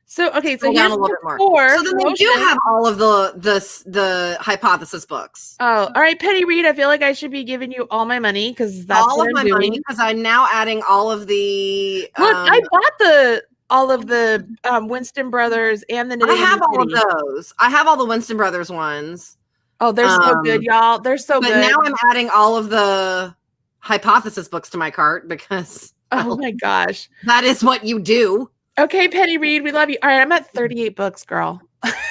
So okay, so down a little bit more. So then they do have all of the hypothesis books. Oh, all right, Penny Reed. I feel like I should be giving you all my money because that's all of my money because I'm now adding all of the. Look, I bought all of the Winston Brothers and the. I have all of those. I have all the Winston Brothers ones. Oh, they're so good, y'all. They're so good. But now I'm adding all of the hypothesis books to my cart because. Oh my gosh, that is what you do. Okay, Penny Reed, we love you. All right, I'm at 38 books, girl.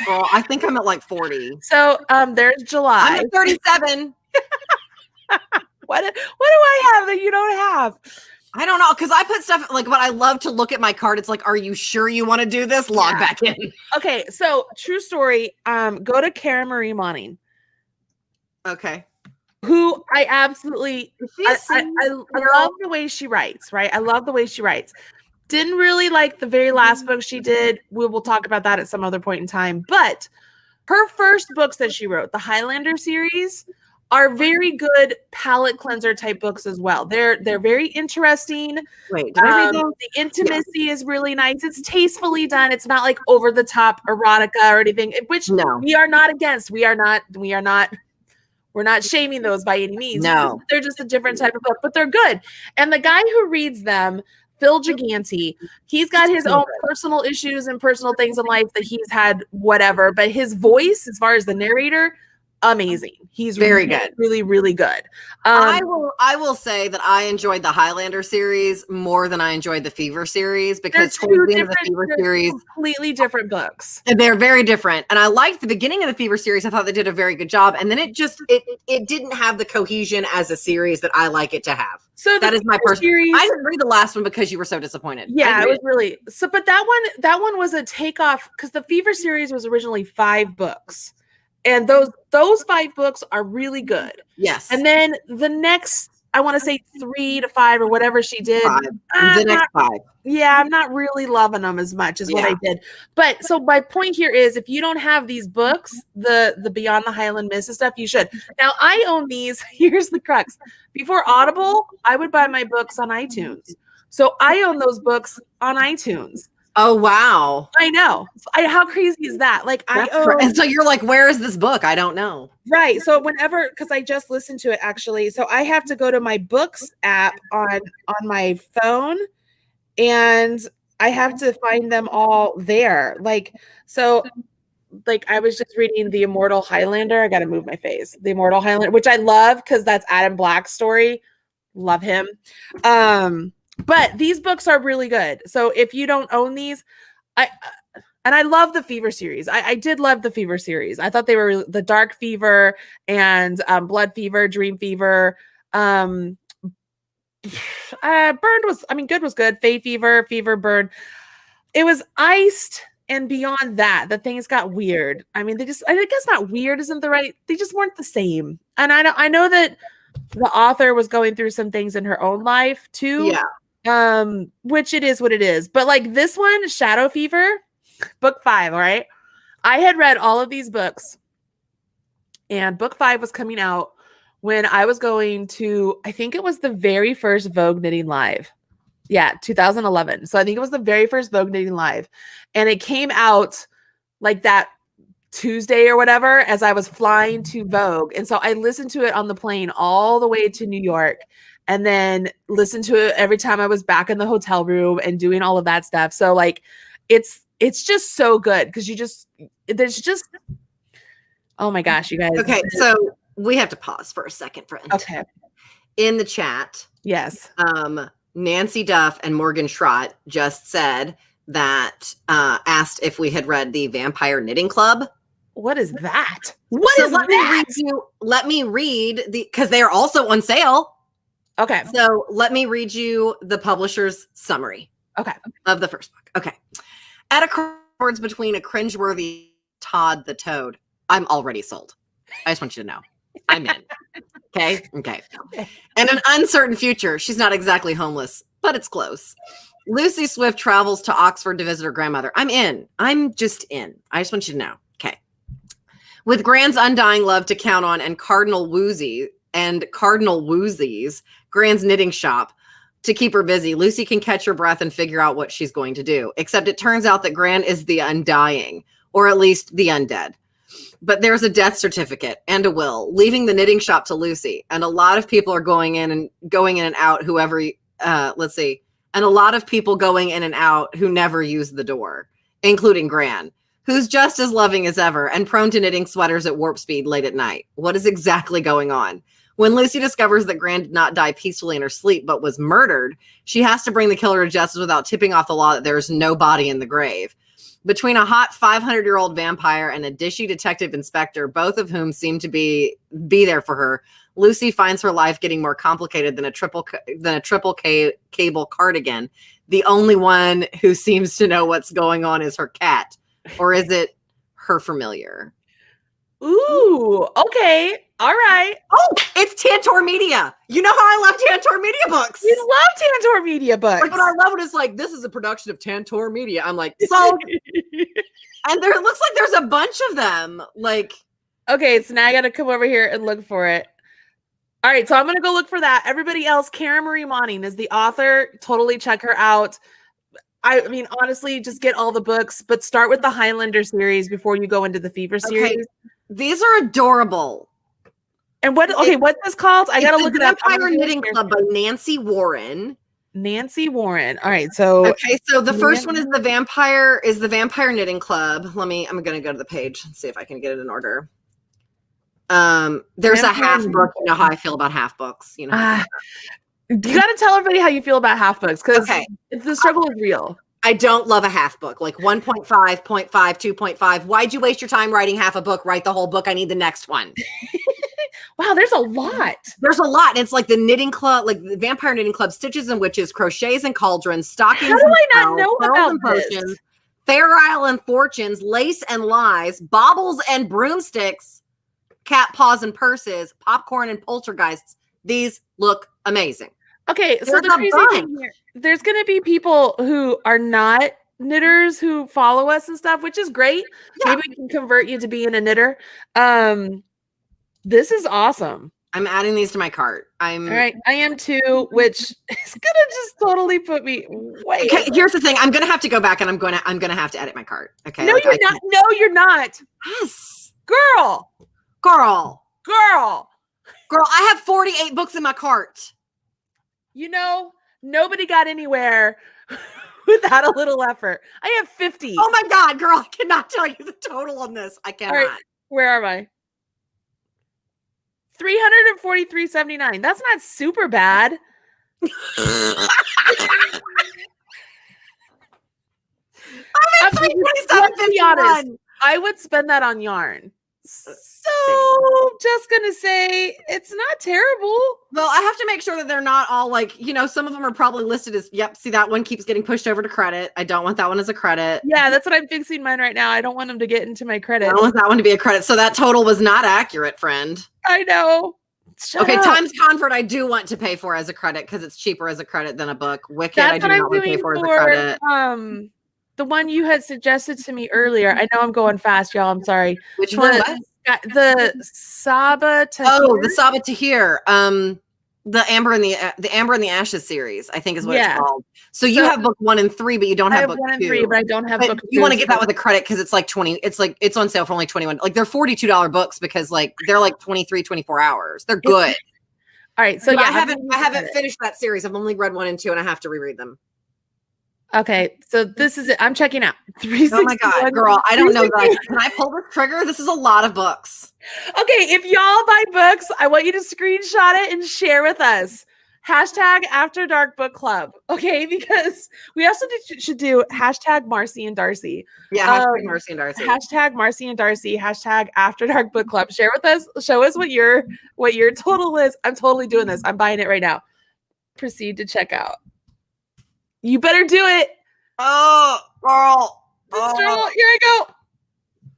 Well, I think I'm at like 40. So there's July. I'm at 37. What do I have that you don't have? I don't know, because I put stuff like, but I love to look at my card. It's like, are you sure you want to do this? Log back in. Okay, so true story. Go to Kara Marie Monning. Okay. Who I absolutely I love the way she writes, right? I love the way she writes. Didn't really like the very last book she did. We will talk about that at some other point in time. But her first books that she wrote, the Highlander series, are very good palate cleanser type books as well. They're very interesting. Wait, the intimacy is really nice. It's tastefully done. It's not like over the top erotica or anything, which we are not against. We're not shaming those by any means. No, they're just a different type of book, but they're good. And the guy who reads them, Phil Gigante, he's got his own personal issues and personal things in life that he's had, whatever. But his voice, as far as the narrator, amazing. He's very really, good. really, really good. I will say that I enjoyed the Highlander series more than I enjoyed the Fever series, because towards the end of the Fever series, completely different books. They're very different. And I liked the beginning of the Fever series. I thought they did a very good job. And then it didn't have the cohesion as a series that I like it to have. So that is my personal series. I didn't read the last one because you were so disappointed. Yeah, it was really so. But that one was a takeoff, because the Fever series was originally 5 books. And those 5 books are really good. Yes. And then the next, I want to say 3 to 5 or whatever she did. The next 5. Yeah, I'm not really loving them as much as what I did. But so my point here is, if you don't have these books, the Beyond the Highland Mist and stuff, you should. Now, I own these. Here's the crux. Before Audible, I would buy my books on iTunes. So I own those books on iTunes. Oh, wow. I know. How crazy is that? Like, and so you're like, where is this book? I don't know. Right. So whenever, because I just listened to it actually. So I have to go to my books app on my phone, and I have to find them all there. Like, so like I was just reading The Immortal Highlander. I got to move my face. The Immortal Highlander, which I love because that's Adam Black's story. Love him. But these books are really good. So if you don't own these, I love the Fever series. I did love the Fever series. I thought they were the Dark Fever and Blood Fever, Dream Fever. Burned was, good was good. Fey Fever, Fever, Burn. It was Iced, and beyond that, the things got weird. I guess not weird isn't the right. They just weren't the same. And I know that the author was going through some things in her own life too. Yeah. Which it is what it is. But like this one, Shadow Fever, book 5, all right? I had read all of these books, and book 5 was coming out when I was going to, I think it was the very first Vogue Knitting Live. Yeah, 2011. So I think it was the very first Vogue Knitting Live. And it came out like that Tuesday or whatever as I was flying to Vogue. And so I listened to it on the plane all the way to New York, and then listened to it every time I was back in the hotel room and doing all of that stuff. So like, it's just so good, because there's just, oh my gosh, you guys. Okay, so we have to pause for a second, friend. Okay. In the chat, yes. Nancy Duff and Morgan Schrott just said that, asked if we had read the Vampire Knitting Club. What is that? Let me read because they are also on sale. Okay. So let me read you the publisher's summary. Okay. Of the first book. Okay. At a crossroads between a cringeworthy Todd the Toad, I'm already sold. I just want you to know. I'm in. Okay. And an uncertain future. She's not exactly homeless, but it's close. Lucy Swift travels to Oxford to visit her grandmother. I'm in. I'm just in. I just want you to know. Okay. With Gran's undying love to count on and Cardinal Woozy's, Gran's knitting shop, to keep her busy, Lucy can catch her breath and figure out what she's going to do. Except it turns out that Gran is the undying, or at least the undead. But there's a death certificate and a will, leaving the knitting shop to Lucy. And a lot of people are going in and out, and a lot of people going in and out who never use the door, including Gran, who's just as loving as ever and prone to knitting sweaters at warp speed late at night. What is exactly going on? When Lucy discovers that Gran did not die peacefully in her sleep, but was murdered, she has to bring the killer to justice without tipping off the law that there is no body in the grave. Between a hot 500-year-old vampire and a dishy detective inspector, both of whom seem to be there for her, Lucy finds her life getting more complicated than a triple cable cardigan. The only one who seems to know what's going on is her cat. Or is it her familiar? Ooh, okay. All right. Oh, it's Tantor Media. You know how I love Tantor Media books. You love Tantor Media books. Like, when I love it, it's like, this is a production of Tantor Media. I'm like, so. And it looks like there's a bunch of them. Like, okay, so now I got to come over here and look for it. All right, so I'm going to go look for that. Everybody else, Karen Marie Monning is the author. Totally check her out. I mean, honestly, just get all the books, but start with the Highlander series before you go into the Fever series. Okay. These are adorable. And what's this called? I gotta look it up. Vampire Knitting Club by Nancy Warren. Nancy Warren. All right, so so the first one is the Vampire Knitting Club. I'm gonna go to the page and see if I can get it in order. There's a Vampire half and book. You know how I feel about half books. You know. How I feel about You got to tell everybody how you feel about half books because Okay. the struggle is real. I don't love a half book, like 1.5, 0.5, 2.5. Why'd you waste your time writing half a book? Write the whole book. I need the next one. Wow, there's a lot. There's a lot. And it's like the knitting club, like the vampire knitting club, stitches and witches, crochets and cauldrons, stockings. How do and I not spells, know pearls about and this? potions, Fair Isle and fortunes, lace and lies, baubles and broomsticks, cat paws and purses, popcorn and poltergeists. These look amazing. Okay, so There's the a crazy bunch. thing here, there's going to be people who are not knitters who follow us and stuff, which is great. Yeah. Maybe we can convert you to being a knitter. This is awesome. I'm adding these to my cart. All right, I am too, which is gonna just totally put me way. Okay, here's the thing. I'm gonna have to go back and I'm gonna have to edit my cart. Okay. No, like, you're not. No, you're not. Yes. Girl. I have 48 books in my cart. You know, nobody got anywhere without a little effort. I have 50. Oh my God, girl, I cannot tell you the total on this. I cannot. All right, where am I? 343.79. That's not super bad. I'm at 327.51. I would spend that on yarn. So just gonna say it's not terrible. Well, I have to make sure that they're not all like, you know, some of them are probably listed as, yep, see that one keeps getting pushed over to credit. I don't want that one as a credit. Yeah, that's what I'm fixing mine right now. I don't want them to get into my credit. I don't want that one to be a credit. So that total was not accurate, friend. I know. Shut up. Times Convert I do want to pay for as a credit because it's cheaper as a credit than a book. Wicked I do not want to pay for as a credit. The one you had suggested to me earlier. I know I'm going fast, y'all. I'm sorry. Which one? The Saba Tahir. Oh, the Saba Tahir. The Amber and the Ashes series, I think is what it's called. So you have book 1 and 3, but you don't have book 2. 1 and 3, but I don't have book 2. You want to get that with a credit because it's like 20. It's like it's on sale for only 21. Like they're $42 books because like they're like 23, 24 hours. They're good. All right. So but I haven't finished that series. I've only read 1 and 2 and I have to reread them. Okay, so this is it. I'm checking out. Oh my God, girl. I don't know. Can I pull the trigger? This is a lot of books. Okay, if y'all buy books, I want you to screenshot it and share with us. Hashtag After Dark Book Club. Okay, because we also should do hashtag Marcy and Darcy. Yeah, hashtag Marcy and Darcy. Hashtag Marcy and Darcy. Hashtag After Dark Book Club. Share with us. Show us what your total is. I'm totally doing this. I'm buying it right now. Proceed to checkout. You better do it. Oh, girl. Here I go.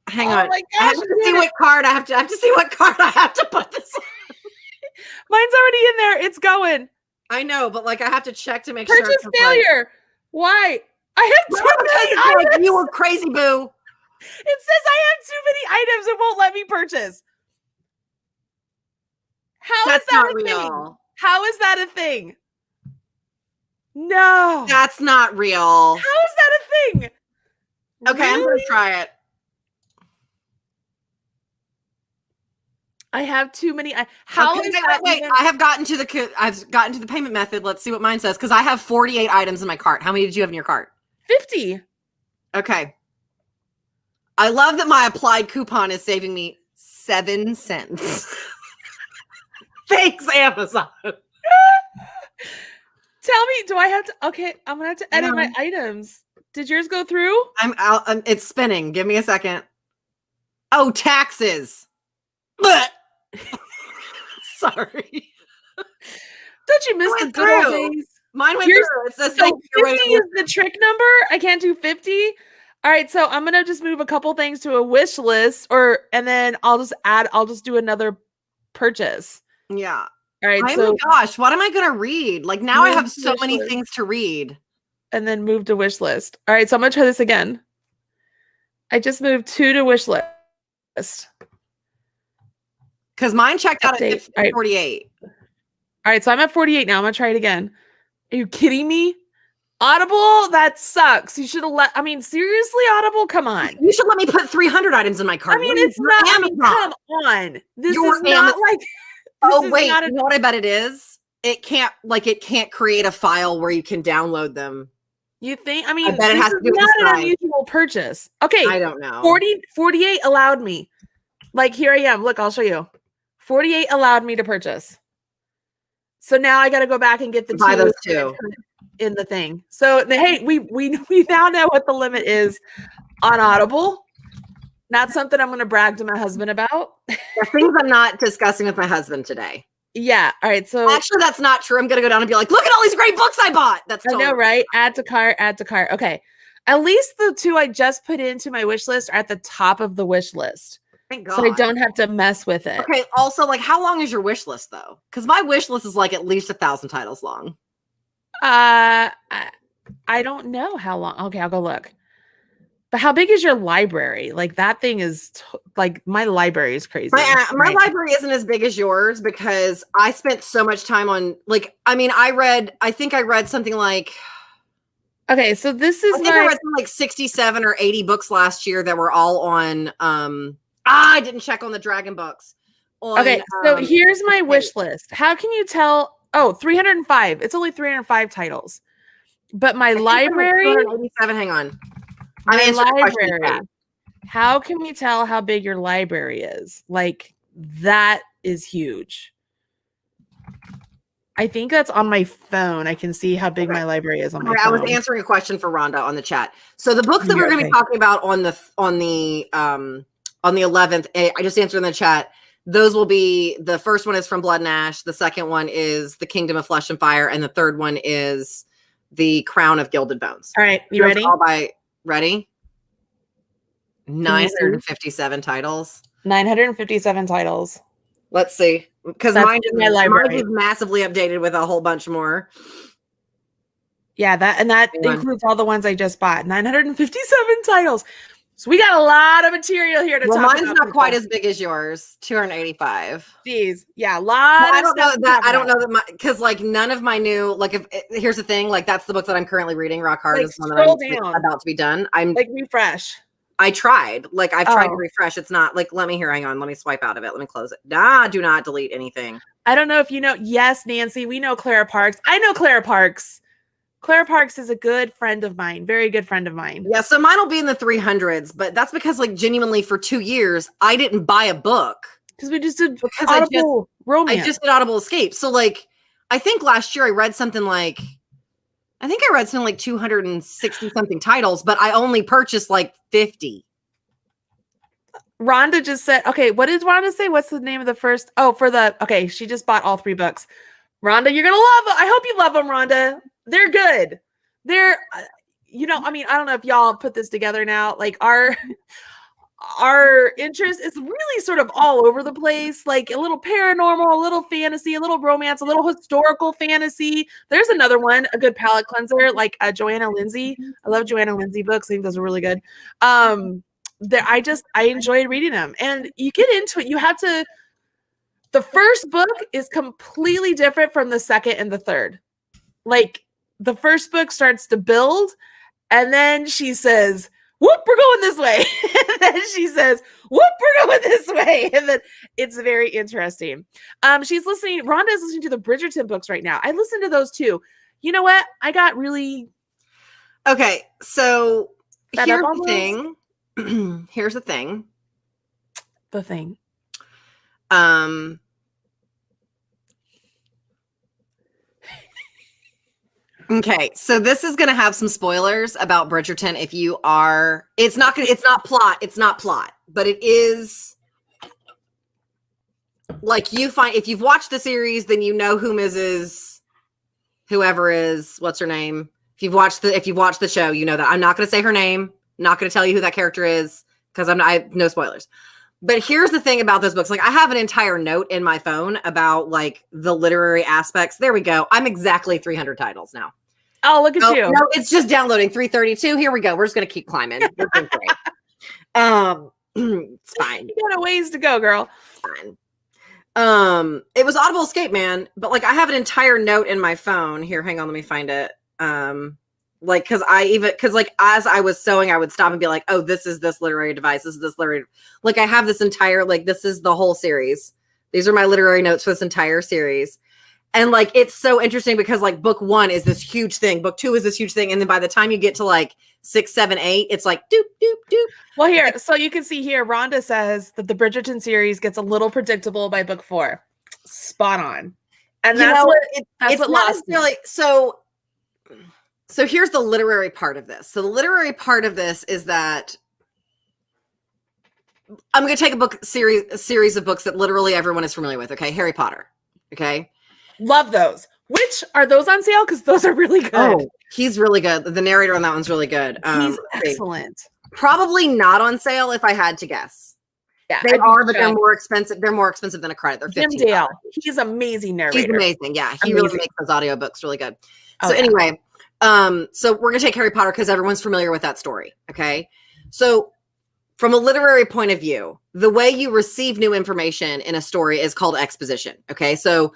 Hang on. My gosh, I have to see what card I have to see what card I have to put this on. Mine's already in there. It's going. I know, but like I have to check to make sure. Purchase failure. Why? I have too many items. You were crazy, boo. It says I have too many items. It won't let me purchase. That's not real. How is that a thing? No. That's not real. How is that a thing? Okay, really? I'm going to try it. I have too many. How is that? Wait. I've gotten to the payment method. Let's see what mine says because I have 48 items in my cart. How many did you have in your cart? 50. Okay. I love that my applied coupon is saving me 7 cents. Thanks, Amazon. Tell me, do I have to? Okay, I'm gonna have to edit my items. Did yours go through? I'm out. It's spinning. Give me a second. Oh, taxes. Sorry. Don't you miss the good old days? Mine went through. It says so 50 is the trick number. I can't do 50. All right, so I'm gonna just move a couple things to a wish list, and then I'll just do another purchase. Yeah. All right. Oh my gosh, what am I gonna read? Like now I have so many things to read. And then move to wish list. All right, so I'm gonna try this again. I just moved 2 to wish list. Because mine checked out at 48. All right, so I'm at 48 now. I'm gonna try it again. Are you kidding me? Audible, that sucks. You should have seriously, Audible, come on. You should let me put 300 items in my cart. I mean, it's not Amazon. Come on. This is not like oh wait, you know what I bet it is? It can't create a file where you can download them. You think? I mean, I bet it has to do with not an unusual purchase. Okay. I don't know. 48 allowed me. Like here I am. Look, I'll show you. 48 allowed me to purchase. So now I got to go back and get the Buy those two in the thing. So hey, we now know what the limit is on Audible. Not something I'm going to brag to my husband about. Things I'm not discussing with my husband today. Yeah. All right. So actually, that's not true. I'm going to go down and be like, look at all these great books I bought. That's totally I know, right? Add to cart, add to cart. Okay. At least the two I just put into my wish list are at the top of the wish list. Thank God. So I don't have to mess with it. Okay. Also, like, how long is your wish list though? Because my wish list is like at least 1,000 titles long. I don't know how long. Okay, I'll go look. But how big is your library? Like that thing is like my library is crazy. My library isn't as big as yours because I spent so much time on I think I read something like. Okay, so this is I read like 67 or 80 books last year that were all on. I didn't check on the Dragon books. Okay, so here's my wish list. How can you tell? Oh, 305. It's only 305 titles. But my library. 287. Hang on. My library. How can we tell how big your library is? Like that is huge. I think that's on my phone. I can see how big my library is on my phone. I was answering a question for Rhonda on the chat. So the books that we're going to be talking about on the 11th, I just answered in the chat. Those will be, the first one is From Blood and Ash. The second one is The Kingdom of Flesh and Fire. And the third one is The Crown of Gilded Bones. All right. You ready? Ready? 957 titles. 957 titles. Let's see. Because mine is massively updated with a whole bunch more. Yeah, that includes all the ones I just bought. 957 titles. So we got a lot of material here to talk about. Mine's not quite as big as yours. 285. Jeez. Yeah, a lot. I don't know that because like none of my new here's the thing, like that's the book that I'm currently reading. Rock Hard is one that I'm about to be done. I'm like refresh. I tried. Like I've tried to refresh. It's not like let me hang on. Let me swipe out of it. Let me close it. Do not delete anything. I don't know if you know. Yes, Nancy, we know Clara Parks. I know Clara Parks. Clara Parks is a good friend of mine. Very good friend of mine. Yeah, so mine will be in the 300s, but that's because like genuinely for 2 years, I didn't buy a book. Because we just did Audible romance. I just did Audible Escape. So like, I think last year I read something like 260 something titles, but I only purchased like 50. Rhonda just said, okay, what did Rhonda say? What's the name of the first? Oh, she just bought all 3 books. Rhonda, you're going to love them. I hope you love them, Rhonda. They're good. They're, I mean, I don't know if y'all put this together now. Like our interest is really sort of all over the place, like a little paranormal, a little fantasy, a little romance, a little historical fantasy. There's another one, a good palate cleanser, like Joanna Lindsay. I love Joanna Lindsay books. I think those are really good. I enjoyed reading them, and you get into it. The first book is completely different from the second and the third. Like the first book starts to build, and then she says, whoop, we're going this way. And then she says, whoop, we're going this way. And then it's very interesting. Rhonda's listening to the Bridgerton books right now. I listened to those too. You know what? I got really. Okay. So here's the thing. Here's the thing. The thing. Okay, so this is going to have some spoilers about Bridgerton. It's not plot, but it is like if you've watched the series, then you know who Mrs. whoever is, what's her name? If you've watched the show, you know that. I'm not going to say her name. Not going to tell you who that character is because I no spoilers. But here's the thing about those books. Like I have an entire note in my phone about like the literary aspects. There we go. I'm exactly 300 titles now. Oh, look at you. No, it's just downloading 332. Here we go. We're just going to keep climbing. We're doing great. It's fine. You got a ways to go, girl. It's fine. It was Audible Escape, man. But like I have an entire note in my phone. Here, hang on. Let me find it. Because as I was sewing, I would stop and be like, oh, this is this literary device. This is this literary. Like I have this entire, like, this is the whole series. These are my literary notes for this entire series. And like, it's so interesting because like book 1 is this huge thing. Book 2 is this huge thing. And then by the time you get to like 6, 7, 8, it's like doop, doop, doop. Well, here, so you can see here, Rhonda says that the Bridgerton series gets a little predictable by book 4. Spot on. And that's what lost me. So here's the literary part of this. So the literary part of this is that I'm going to take a series of books that literally everyone is familiar with. Okay. Harry Potter. Okay. Love those. Which are those on sale? Because those are really good. Oh, he's really good. The narrator on that one's really good. He's excellent. Probably not on sale if I had to guess. Yeah, they are, but they're more expensive. They're more expensive than a credit. They're $15. Jim Dale. He's amazing narrator. He's amazing. Yeah, he really makes those audiobooks really good. So anyway, so we're gonna take Harry Potter because everyone's familiar with that story. Okay, so from a literary point of view, the way you receive new information in a story is called exposition. Okay, so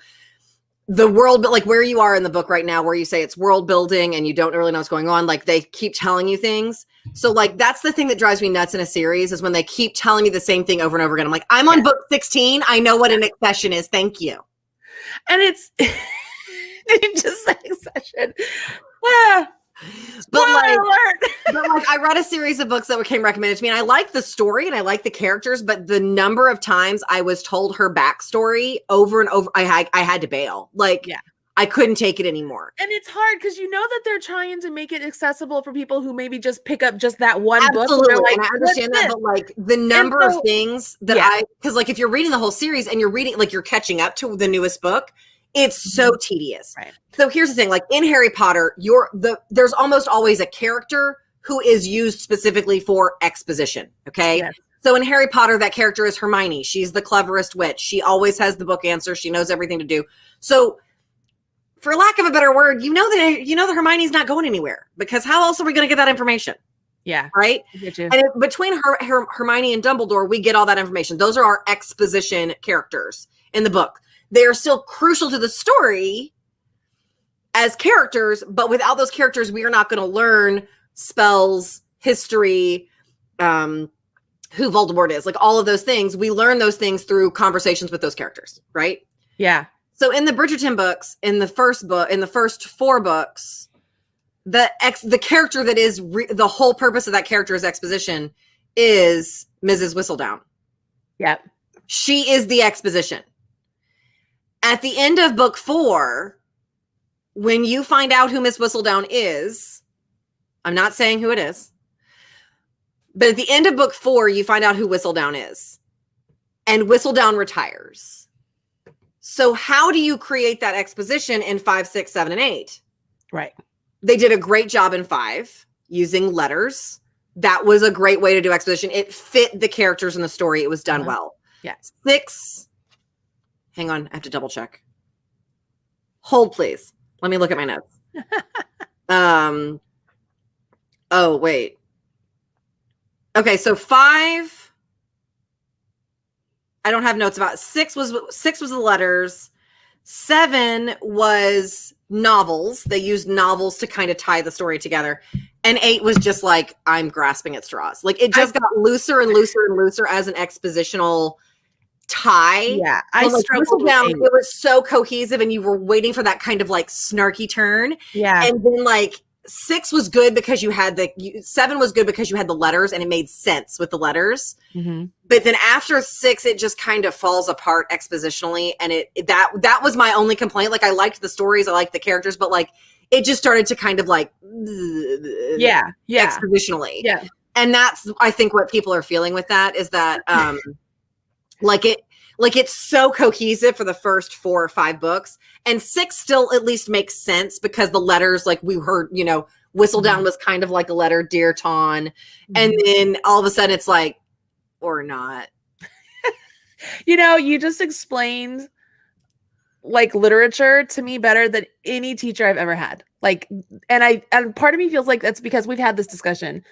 the world, but like where you are in the book right now, where you say it's world building and you don't really know what's going on, like they keep telling you things. So like, that's the thing that drives me nuts in a series is when they keep telling me the same thing over and over again. I'm like, I'm on book 16. I know what an accession is. Thank you. And it's just like accession. But like I read a series of books that became recommended to me and I like the story and I like the characters, but the number of times I was told her backstory over and over, I had to bail. Like, I couldn't take it anymore. And it's hard because you know that they're trying to make it accessible for people who maybe just pick up just that one book. Like, and I understand that, but like the number of things that because like if you're reading the whole series and you're reading, like you're catching up to the newest book, it's so tedious. Right. So here's the thing, like in Harry Potter, there's almost always a character who is used specifically for exposition. Okay. Yes. So in Harry Potter, that character is Hermione. She's the cleverest witch. She always has the book answer. She knows everything to do. So for lack of a better word, you know that Hermione's not going anywhere because how else are we going to get that information? Yeah. Right. And between Hermione and Dumbledore, we get all that information. Those are our exposition characters in the book. They are still crucial to the story as characters, but without those characters, we are not going to learn spells, history, who Voldemort is, like all of those things. We learn those things through conversations with those characters, right? Yeah. So in the Bridgerton books, in the first 4 books, the character that is the whole purpose of that character is exposition is Mrs. Whistledown. Yep. She is the exposition. At the end of book 4, when you find out who Miss Whistledown is, I'm not saying who it is, but at the end of book 4, you find out who Whistledown is. And Whistledown retires. So how do you create that exposition in 5, 6, 7, and 8? Right. They did a great job in 5 using letters. That was a great way to do exposition. It fit the characters in the story. It was done well. Yeah. 6... Hang on, I have to double check. Hold, please. Let me look at my notes. Oh, wait. Okay, so 5. I don't have notes about. 6 was the letters. 7 was novels. They used novels to kind of tie the story together. And 8 was just like, I'm grasping at straws. Like it just got looser and looser and looser as an expositional tie. Yeah, I struggled down. It was so cohesive, and you were waiting for that kind of like snarky turn. Yeah, and then like 6 was good because you had 7 was good because you had the letters, and it made sense with the letters. Mm-hmm. But then after 6, it just kind of falls apart expositionally, and that was my only complaint. Like I liked the stories, I liked the characters, but like it just started to kind of like expositionally. Yeah, and that's I think what people are feeling with that is that. Like it's so cohesive for the first 4 or 5 books, and 6 still at least makes sense because the letters, like we heard, Whistledown was kind of like a letter, Dear Ton, and then all of a sudden it's like, or not. You just explained like literature to me better than any teacher I've ever had. Like, and part of me feels like that's because we've had this discussion.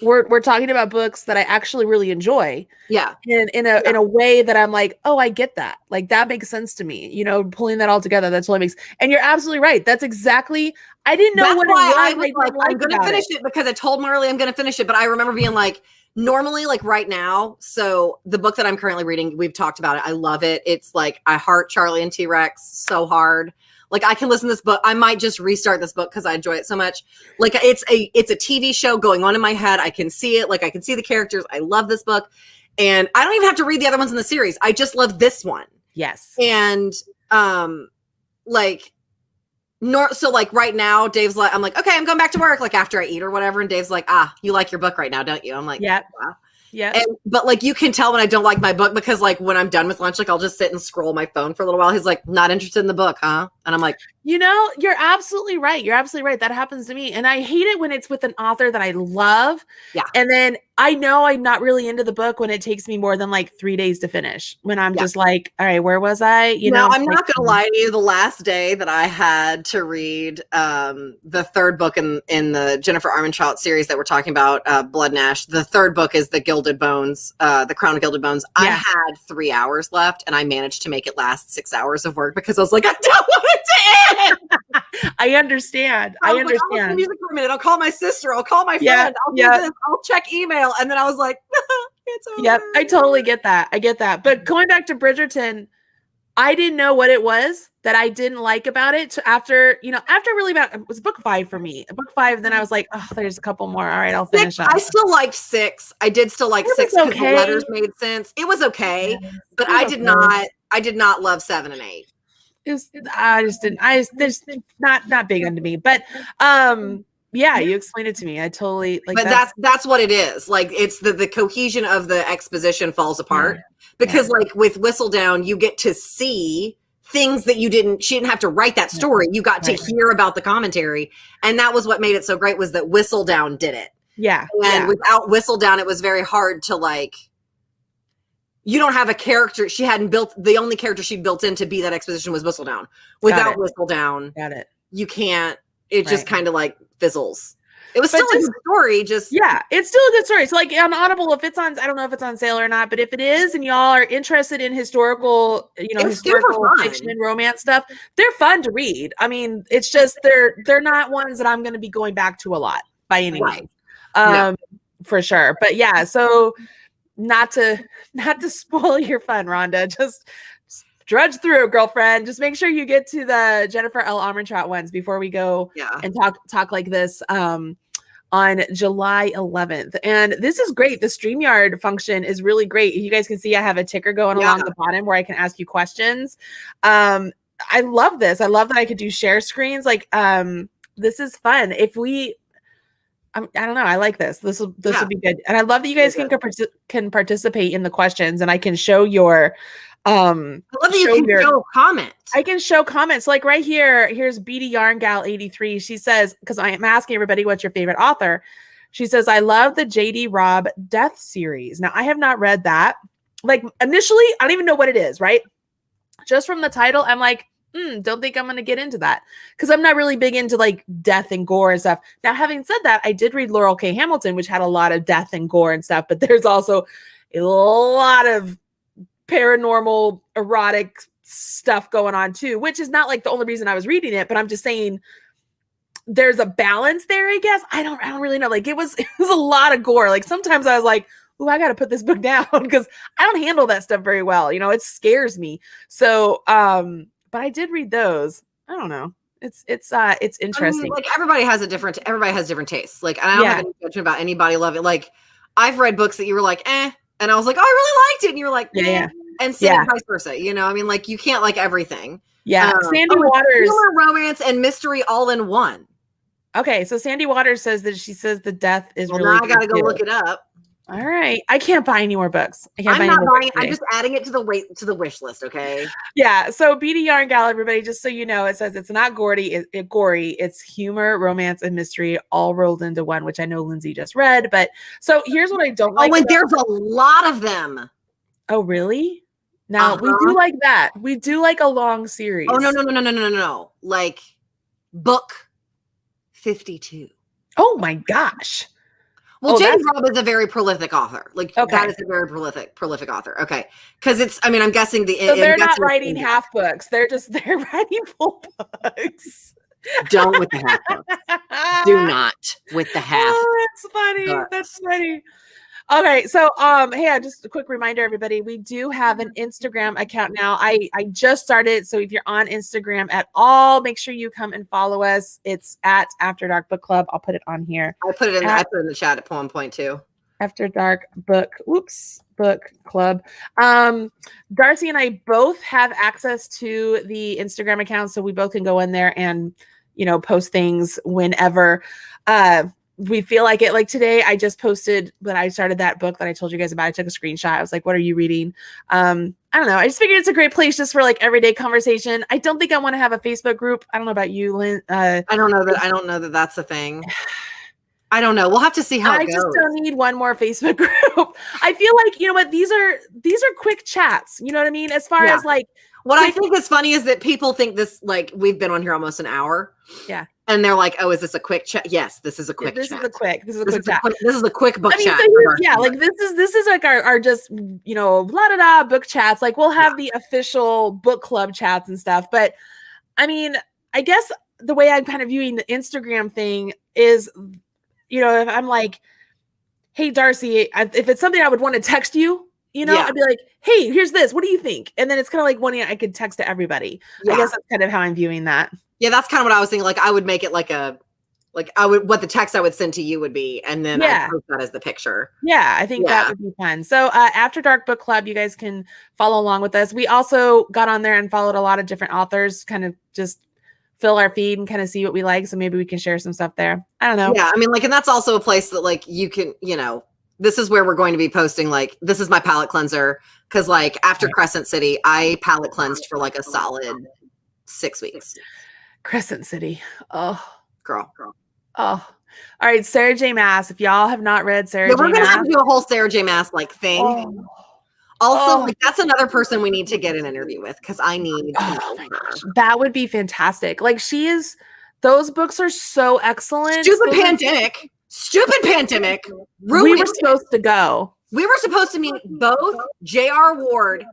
we're talking about books that I actually really enjoy. Yeah. In a way that I'm like, oh, I get that. Like that makes sense to me. You know, pulling that all together, that's what makes. And you're absolutely right. That's exactly. I didn't know what it was. I was like, I'm going to finish it because I told Marley I'm going to finish it. But I remember being like, normally, like right now. So the book that I'm currently reading, we've talked about it. I love it. It's like I heart Charlie and T-Rex so hard. Like I can listen to this book. I might just restart this book because I enjoy it so much. Like it's a TV show going on in my head. I can see it. Like I can see the characters. I love this book. And I don't even have to read the other ones in the series. I just love this one. Yes. And like so like right now, Dave's like, I'm like, okay, I'm going back to work like after I eat or whatever. And Dave's like, you like your book right now, don't you? I'm like, yeah. Wow. Yeah. But like you can tell when I don't like my book because like when I'm done with lunch, like I'll just sit and scroll my phone for a little while. He's like, not interested in the book, huh? And I'm like, you know, you're absolutely right. You're absolutely right. That happens to me. And I hate it when it's with an author that I love. Yeah. And then I know I'm not really into the book when it takes me more than like 3 days to finish. When I'm just like, all right, where was I? You know, I'm not going to lie to you. The last day that I had to read the third book in the Jennifer Armentrout series that we're talking about, Blood and Ash, the third book is the Gilded Bones, the Crown of Gilded Bones. Yeah. I had 3 hours left and I managed to make it last 6 hours of work because I was like, I don't want it to end. I understand. I understand. Like, I'll listen to music for a minute. I'll call my sister. I'll call my friend. I'll do this. I'll check email. And then I was like, it's over. Yep. I totally get that. I get that. But going back to Bridgerton, I didn't know what it was that I didn't like about it after really about, it was book 5 for me. Book 5, then I was like, oh, there's a couple more. All right, I'll finish up. I still liked 6. I did still like 6 because the letters made sense. It was okay, but I did not love 7 and 8. There's not big into me, but yeah, you explained it to me. I totally like. But that's what it is. Like it's the cohesion of the exposition falls apart because like with Whistledown, you get to see things that she didn't have to write that story. You got to hear about the commentary, and that was what made it so great was that Whistledown did it. Yeah, and without Whistledown, it was very hard to like. You don't have a character. She hadn't built the only character she built in to be that exposition was Whistledown. Without Whistledown, you can't. It just kind of like fizzles. It was still a good story. It's still a good story. So like on Audible, if it's on, I don't know if it's on sale or not, but if it is, and y'all are interested in historical, historical fiction and romance stuff, they're fun to read. I mean, it's just they're not ones that I'm going to be going back to a lot by any means, for sure. But yeah, so. Not to spoil your fun, Rhonda. Just drudge through, girlfriend. Just make sure you get to the Jennifer L. Armentrout ones before we go and talk like this on July 11th. And this is great. The StreamYard function is really great. You guys can see I have a ticker going along the bottom where I can ask you questions. I love this. I love that I could do share screens. Like this is fun. If we I don't know. I like this. This will be good. And I love that you guys can participate in the questions and I can show your I love that you can show comments. I can show comments. Like right here, here's BD Yarn Gal 83. She says, because I am asking everybody what's your favorite author. She says, I love the JD Robb Death series. Now I have not read that. Like initially, I don't even know what it is, right? Just from the title, I'm like, don't think I'm going to get into that because I'm not really big into like death and gore and stuff. Now, having said that, I did read Laurel K. Hamilton, which had a lot of death and gore and stuff, but there's also a lot of paranormal, erotic stuff going on too, which is not like the only reason I was reading it, but I'm just saying there's a balance there, I guess. I don't really know. Like it was a lot of gore. Like sometimes I was like, oh, I got to put this book down because I don't handle that stuff very well. It scares me. So, but I did read those. I don't know. It's interesting. I mean, like everybody has different tastes. Like I don't have any judgment about anybody love it. Like I've read books that you were like, and I was like, oh, I really liked it. And you were like, and same vice versa. I mean, like you can't like everything. Yeah. Sandy Waters. Humor, romance, and mystery all in one. Okay. So Sandy Waters says that she says the death is really now I gotta go look it up. All right. I can't buy any more books. I'm not buying. I'm just adding it to the wish list. Okay. Yeah. So BD Yarn Gal, everybody, just so you know, it says it's not gory. It's humor, romance, and mystery all rolled into one, which I know Lindsay just read. But so here's what I don't like. Oh, and there's a lot of them. Oh, really? Now we do like that. We do like a long series. Oh no. Like book 52. Oh my gosh. Well, James Robb is a very prolific author. Like that is a very prolific author. Okay, because I'm guessing so they're not writing half books. They're writing full books. Don't with the half books. Do not with the half. Oh, that's funny. Books. That's funny. Okay, so hey, just a quick reminder, everybody, we do have an Instagram account now. I just started, so if you're on Instagram at all, make sure you come and follow us. It's at After Dark Book Club. I'll put it on here. I put it in the chat at one point too. After Dark Book Club. Darcy and I both have access to the Instagram account, so we both can go in there and post things whenever we feel like it. Like today, I just posted when I started that book that I told you guys about. I took a screenshot. I was like, what are you reading? I don't know. I just figured it's a great place just for like everyday conversation. I don't think I want to have a Facebook group. I don't know about you, Lynn. I don't know that that's a thing. I don't know. We'll have to see how it goes. I just don't need one more Facebook group. I feel like, you know what? These are quick chats. You know what I mean? As far as like, what I think is funny is that people think this, like, we've been on here almost an hour. Yeah. And they're like, oh, is this a quick chat? Yes, this is a quick chat. This is a quick chat. This is a quick book chat. So like this is like our just, blah, blah, blah, book chats. Like we'll have the official book club chats and stuff. But I mean, I guess the way I'm kind of viewing the Instagram thing is, if I'm like, hey, Darcy, if it's something I would want to text you, I'd be like, hey, here's this. What do you think? And then it's kind of like one I could text to everybody. Yeah. I guess that's kind of how I'm viewing that. Yeah, that's kind of what I was thinking. Like, I would make it what the text I would send to you would be. And then I'd post that as the picture. Yeah, I think that would be fun. So After Dark Book Club, you guys can follow along with us. We also got on there and followed a lot of different authors, kind of just fill our feed and kind of see what we like. So maybe we can share some stuff there. I don't know. Yeah, I mean, like, and that's also a place that, like, you can, this is where we're going to be posting, like, this is my palette cleanser. Because, like, after Crescent City, I palette cleansed for, like, a solid 6 weeks. Crescent City. Oh. Girl. Oh. All right, Sarah J. Maas. If y'all have not read Sarah J. Maas. We're going to have to do a whole Sarah J. Maas, like, thing. Oh. Also, like, that's another person we need to get an interview with because I need to know her. That would be fantastic. Like, those books are so excellent. Stupid pandemic. We were supposed to go. We were supposed to meet both J.R. Ward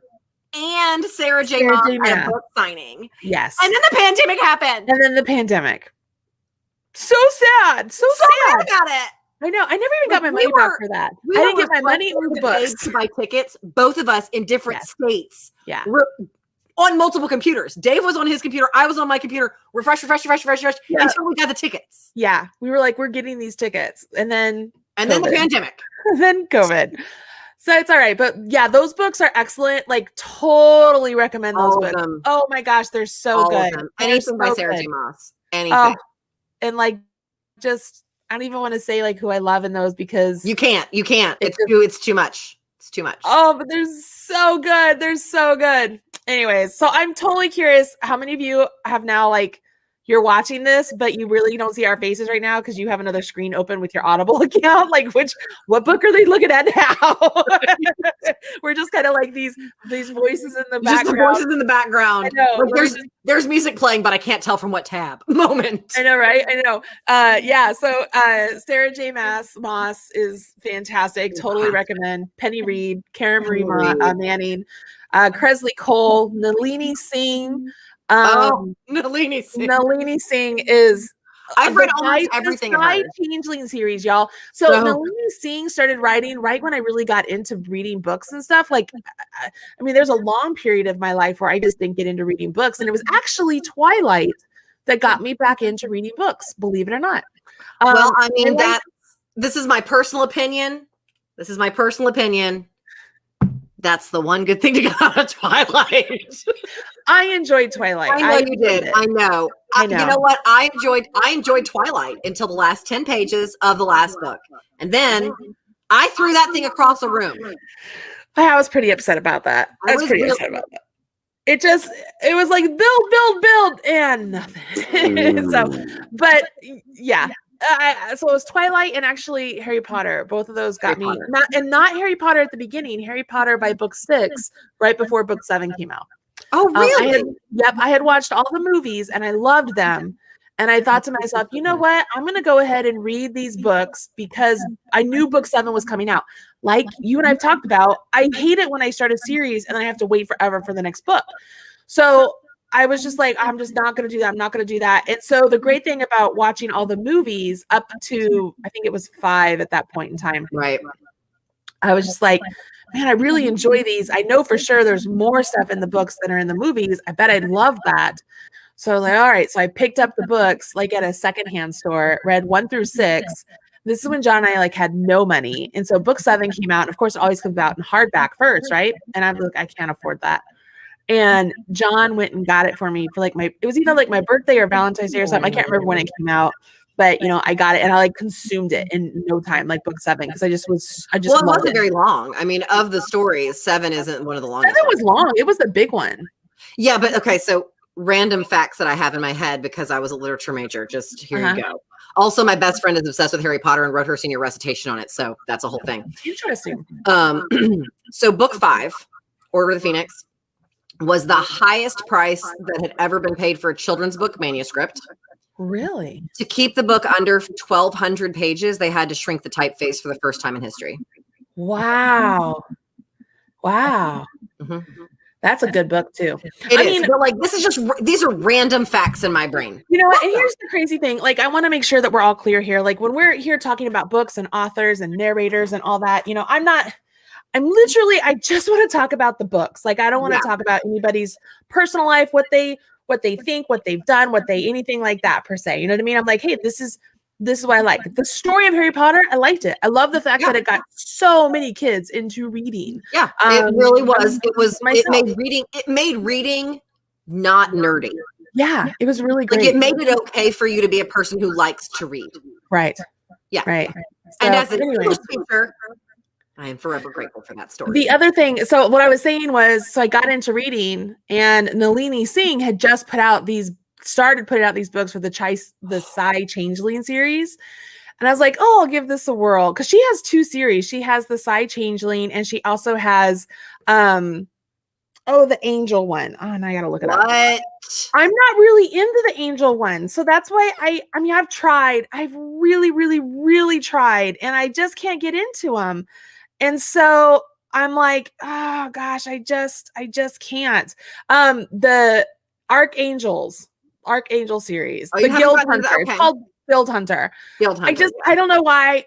and Sarah J. Maas at a book signing. Yes. And then the pandemic happened. So sad. So sad about it. I know. I never even got my money back for that. I didn't get my money or the books. To buy tickets, both of us in different states. Yeah. We're on multiple computers. Dave was on his computer. I was on my computer. Refresh until we got the tickets. Yeah. We were like, we're getting these tickets. And then the pandemic. Then COVID. So it's all right. But yeah, those books are excellent. Like, totally recommend those books. Oh my gosh, they're so good. Anything by Sarah J. Maas. Anything. And like, just, I don't even want to say like who I love in those because you can't. It's too much. It's too much. Oh, but they're so good. Anyways, so I'm totally curious how many of you have now, like, you're watching this, but you really don't see our faces right now because you have another screen open with your Audible account. Like, what book are they looking at now? We're just kind of like these voices in the background. Just the voices in the background. I know. Like there's music playing, but I can't tell from what tab. Moment. I know, right? I know. Yeah. So Sarah J. Maas is fantastic. Totally recommend. Penny Reed, Karen Marie Manning, Cresley Cole, Nalini Singh. Nalini Singh. Nalini Singh is I've read almost everything of her. Changeling series, y'all. So Nalini Singh started writing right when I really got into reading books and stuff. Like, I mean, there's a long period of my life where I just didn't get into reading books, and it was actually Twilight that got me back into reading books, believe it or not. Well, I mean, this is my personal opinion. That's the one good thing to get out of Twilight. I enjoyed Twilight. I know you did. I know. You know what? I enjoyed Twilight until the last 10 pages of the last book. And then I threw that thing across the room. I was pretty upset about that. It was like build and nothing. But yeah. So it was Twilight and actually Harry Potter. Both of those got me. Not Harry Potter at the beginning. Harry Potter by book 6, right before book 7 came out. Oh, really? I had watched all the movies and I loved them. And I thought to myself, you know what? I'm going to go ahead and read these books because I knew book 7 was coming out. Like you and I've talked about, I hate it when I start a series and I have to wait forever for the next book. So I was just like, I'm just not going to do that. I'm not going to do that. And so the great thing about watching all the movies up to, I think it was 5 at that point in time. Right. I was just like, man, I really enjoy these. I know for sure there's more stuff in the books than are in the movies. I bet I'd love that. So I was like, all right. So I picked up the books like at a secondhand store, read 1 through 6. This is when John and I like had no money. And so book 7 came out. And of course, it always comes out in hardback first, right? And I'm like, I can't afford that. And John went and got it for me for like it was either like my birthday or Valentine's Day or something. I can't remember when it came out. But, you know, I got it and I like consumed it in no time, like book 7, because I just well, it wasn't very long. I mean, of the stories, 7 isn't one of the longest. 7 was long. It was the big one. Yeah, but okay, so random facts that I have in my head because I was a literature major. Just here you go. Also, my best friend is obsessed with Harry Potter and wrote her senior recitation on it. So that's a whole thing. Interesting. So book 5, Order of the Phoenix, was the highest price that had ever been paid for a children's book manuscript. Really? To keep the book under 1,200 pages, they had to shrink the typeface for the first time in history. Wow. Wow. Mm-hmm. That's a good book too. I mean, but like these are random facts in my brain. You know what? And here's the crazy thing. Like, I want to make sure that we're all clear here. Like when we're here talking about books and authors and narrators and all that, you know, I just want to talk about the books. Like, I don't want to talk about anybody's personal life, what they think, what they've done, anything like that per se. You know what I mean? I'm like, hey, this is what I like. The story of Harry Potter, I liked it. I love the fact that it got so many kids into reading. Yeah, it really was. It made reading not nerdy. Yeah, it was really great. Like, it made it okay for you to be a person who likes to read. Right. Yeah. Right. And as an English teacher, I am forever grateful for that story. The other thing, so what I was saying was, so I got into reading, and Nalini Singh had just started putting out these books for the Psy Changeling series. And I was like, oh, I'll give this a whirl. Because she has 2 series. She has the Psy Changeling, and she also has the Angel one. Oh, and I gotta look it up. I'm not really into the Angel one. So that's why I mean, I've tried. I've really, really, really tried, and I just can't get into them. And so I'm like, oh gosh, I just can't. The Archangel series, the Guild Hunter. Okay. It's called Guild Hunter. I don't know why.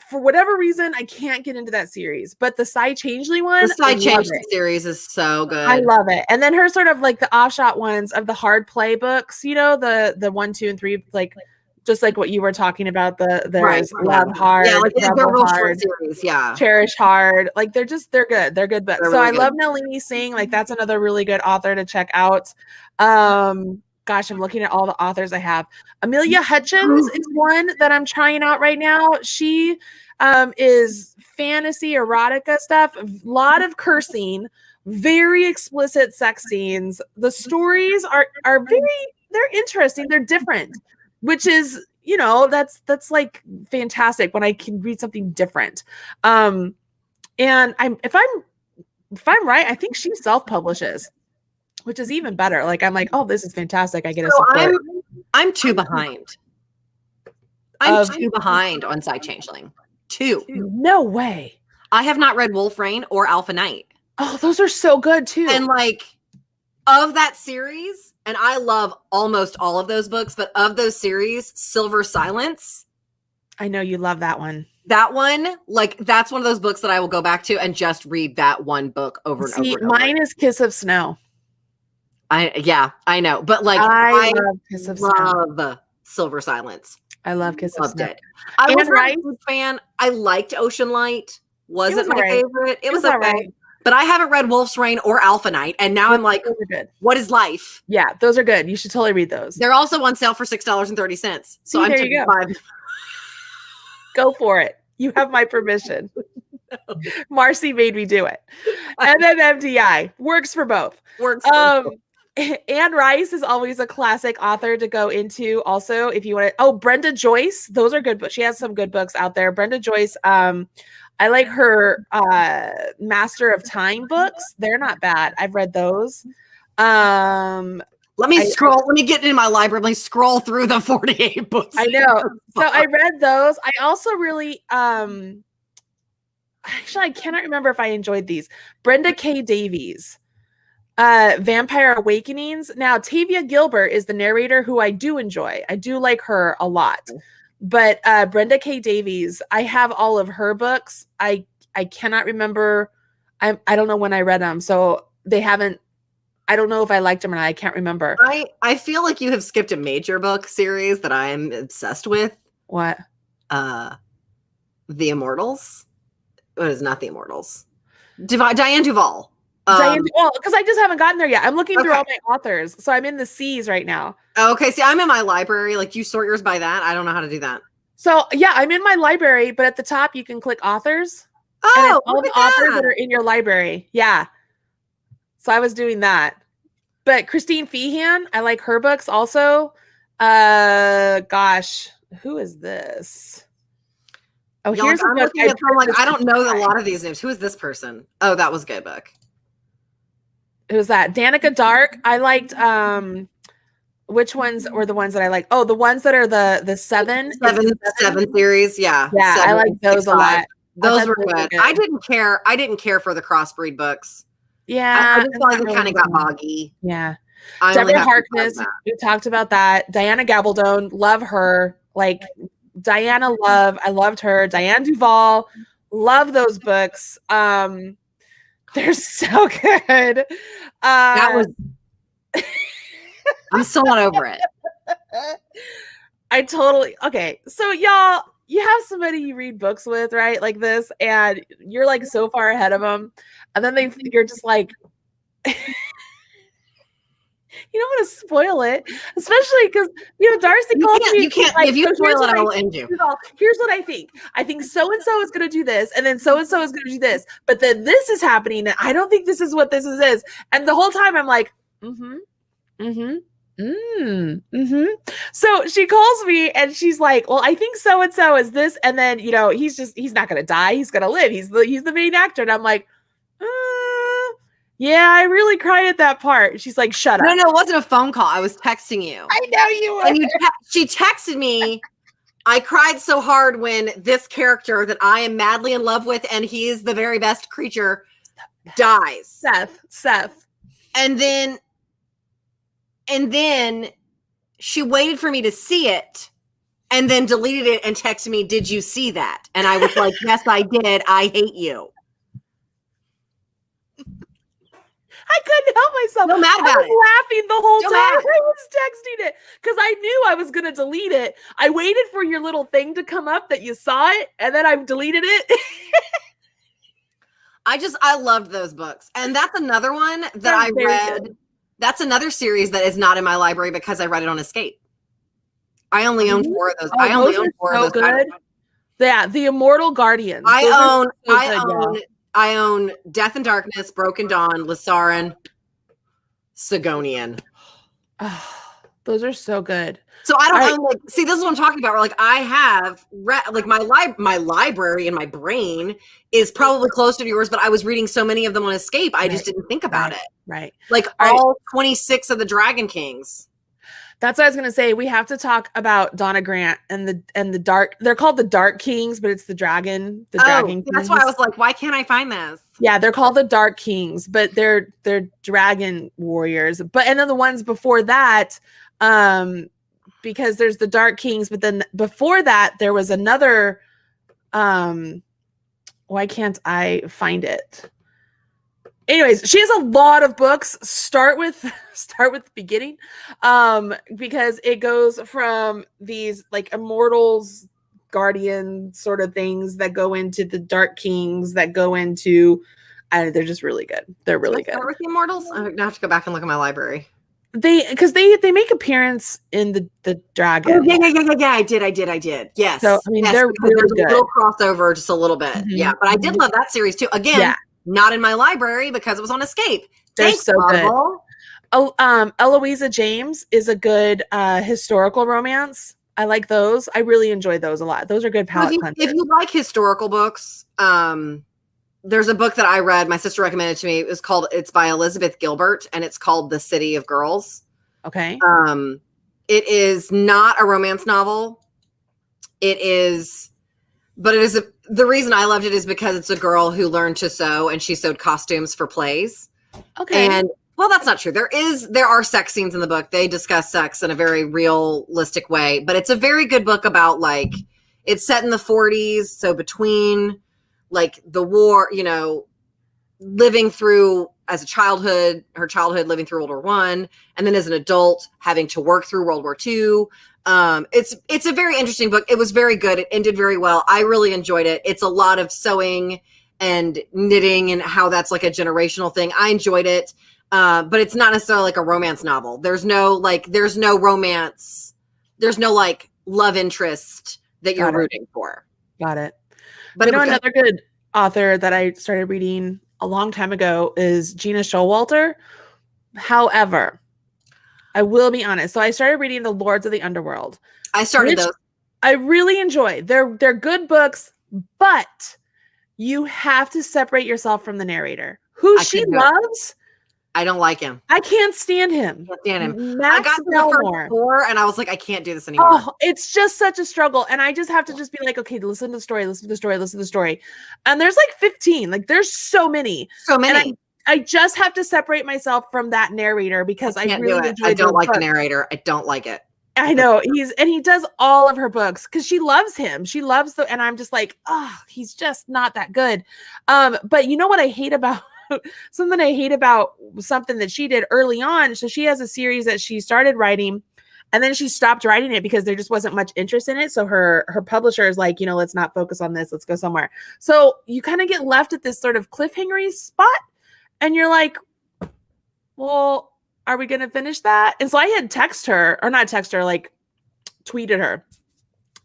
For whatever reason, I can't get into that series. But the Psy Changeling one, the Psy Changeling series is so good. I love it. And then her sort of like the offshot ones of the hard play books, you know, the 1, 2, and 3, like just like what you were talking about. There's Love Hard, like they're real Hard, short series, Cherish Hard. Like they're good. They're good books. So really I love Nalini Singh. Like that's another really good author to check out. Gosh, I'm looking at all the authors I have. Amelia Hutchins is one that I'm trying out right now. She is fantasy erotica stuff, a lot of cursing, very explicit sex scenes. The stories are they're interesting. They're different, which is, you know, that's like fantastic when I can read something different. And if I'm right, I think she self-publishes, which is even better. Like, I'm like, oh, this is fantastic. I get a support. I'm 2 behind. I'm 2 behind on Psy Changeling. 2. No way. I have not read Wolf Rain or Alpha Knight. Oh, those are so good too. And like, of that series, and I love almost all of those books, but of those series, Silver Silence. I know you love that one. That one, like, that's one of those books that I will go back to and just read that one book over and over and over. Mine is Kiss of Snow. I know, but like I love Kiss of Snow. Silver Silence. I love Kiss of Snow. I was not a huge fan. I liked Ocean Light. Wasn't my favorite. It was okay. Right. But I haven't read Wolf's Rain or Alpha Knight, and now I'm like, what is life? Yeah, those are good. You should totally read those. They're also on sale for $6.30. So I'm there you go. Go for it. You have my permission. No. Marcy made me do it. And then MDI works for both. Anne Rice is always a classic author to go into. Also, if you want to, Brenda Joyce, those are good books. She has some good books out there. Brenda Joyce, I like her Master of Time books. They're not bad. I've read those. Let me get into my library. Let me scroll through the 48 books. I know. So I read those. I also really, actually, I cannot remember if I enjoyed these. Brenda K. Davies, Vampire Awakenings. Now, Tavia Gilbert is the narrator who I do enjoy. I do like her a lot. But Brenda K. Davies, I have all of her books. I cannot remember. I don't know when I read them. So they haven't. I don't know if I liked them or not. I can't remember. I feel like you have skipped a major book series that I am obsessed with. What? The Immortals. It is not The Immortals. Diane Duvall. Diane Duvall, because I just haven't gotten there yet. I'm looking through all my authors. So I'm in the C's right now. Okay. See, I'm in my library. Like, you sort yours by that. I don't know how to do that. So yeah, I'm in my library, but at the top you can click authors. Oh, and it's all the authors that are in your library. Yeah. So I was doing that. But Christine Feehan, I like her books also. Gosh, who is this? Oh, here's a book. I don't know a lot of these names. Who is this person? Oh, that was a good book. Who's that? Danica Dark. I liked which ones were the ones that I like? Oh, the ones that are the seven series. Yeah. Yeah, I like those a lot. Those were good. I didn't care for the crossbreed books. Yeah. I just thought it kind of got boggy. Yeah. Deborah Harkness, we talked about that. Diana Gabaldon, love her. Like Diana Love, I loved her. Diane Duvall, love those books. They're so good. That was I'm still not over it. Okay. So y'all, you have somebody you read books with, right? Like this, and you're like so far ahead of them. And then you're just like, you don't want to spoil it, especially because Darcy called me. You can't. Like, if you spoil it, I will end you. Here's what I think. I think so and so is going to do this, and then so and so is going to do this, but then this is happening, and I don't think this is what this is. And the whole time I'm like, So she calls me and she's like, well, I think so and so is this, and then he's not going to die. He's going to live. He's the main actor, and I'm like. Yeah, I really cried at that part. She's like, shut up. No, it wasn't a phone call. I was texting you. I know you were. And she texted me. I cried so hard when this character that I am madly in love with, and he is the very best creature, dies. Seth. And then she waited for me to see it and then deleted it and texted me, did you see that? And I was like, yes, I did. I hate you. I couldn't help myself. No mad about I was laughing the whole time. Matter. I was texting it because I knew I was going to delete it. I waited for your little thing to come up that you saw it, and then I deleted it. I loved those books. And that's another one that I read. Good. That's another series that is not in my library because I read it on Escape. I only own 4 of those. I only own 4 of those. Good. Yeah, The Immortal Guardians. I own Death and Darkness, Broken Dawn, Lissarin, Sigonian. Oh, those are so good. So I don't own, see, this is what I'm talking about. Where I have read, my library in my brain is probably closer to yours, but I was reading so many of them on Escape, I just didn't think about it. Right. Like all 26 of the Dragon Kings. That's what I was going to say. We have to talk about Donna Grant and the dark. They're called the Dark Kings, but it's the Dragon Kings. That's why I was like, why can't I find this? Yeah, they're called the Dark Kings, but they're dragon warriors. And then the ones before that, because there's the Dark Kings, but then before that there was another. Why can't I find it? Anyways, she has a lot of books. Start with the beginning, because it goes from these like immortals, guardian sort of things that go into the Dark Kings that go into. They're just really good. They're really good. Start with the immortals. I have to go back and look at my library. Because they make appearance in the Dragon. Oh, yeah. I did. Yes. So I mean, they're really good. A little crossover, just a little bit. Mm-hmm. Yeah, but I did love that series too. Again. Yeah. Not in my library because it was on Escape. Thanks, so Audible. Good. Eloisa James is a good historical romance. I like those. I really enjoy those a lot. Those are good palate cleansers. If you like historical books, there's a book that I read. My sister recommended to me. It's by Elizabeth Gilbert, and it's called The City of Girls. Okay. It is not a romance novel. It is, but it is the reason I loved it is because it's a girl who learned to sew, and she sewed costumes for plays. Okay. And well, that's not true. There are sex scenes in the book. They discuss sex in a very realistic way, but it's a very good book about, like, it's set in the 40s, so between like the war, living through as a her childhood living through World War I, and then as an adult having to work through World War II. It's a very interesting book. It was very good. It ended very well. I really enjoyed it. It's a lot of sewing and knitting and how that's like a generational thing. I enjoyed it. But it's not necessarily like a romance novel. There's no romance. There's no like love interest that you're rooting for. Got it. But another good author that I started reading a long time ago is Gina Showalter. However, I will be honest. So I started reading The Lords of the Underworld. I started those. I really enjoy. They're good books, but you have to separate yourself from the narrator, who she loves. I don't like him. I can't stand him. I got to the first 4 and I was like, I can't do this anymore. Oh, it's just such a struggle. And I just have to be like, okay, listen to the story, listen to the story, listen to the story. And there's like 15. Like there's so many. And I just have to separate myself from that narrator because I really enjoy it. I don't like the narrator. I don't like it. I know. He does all of her books because she loves him. She loves and I'm just like, oh, he's just not that good. But you know what I hate about something that she did early on. So she has a series that she started writing and then she stopped writing it because there just wasn't much interest in it. So her publisher is like, let's not focus on this. Let's go somewhere. So you kind of get left at this sort of cliffhangery spot and you're like, well, are we going to finish that? And so I had like tweeted her.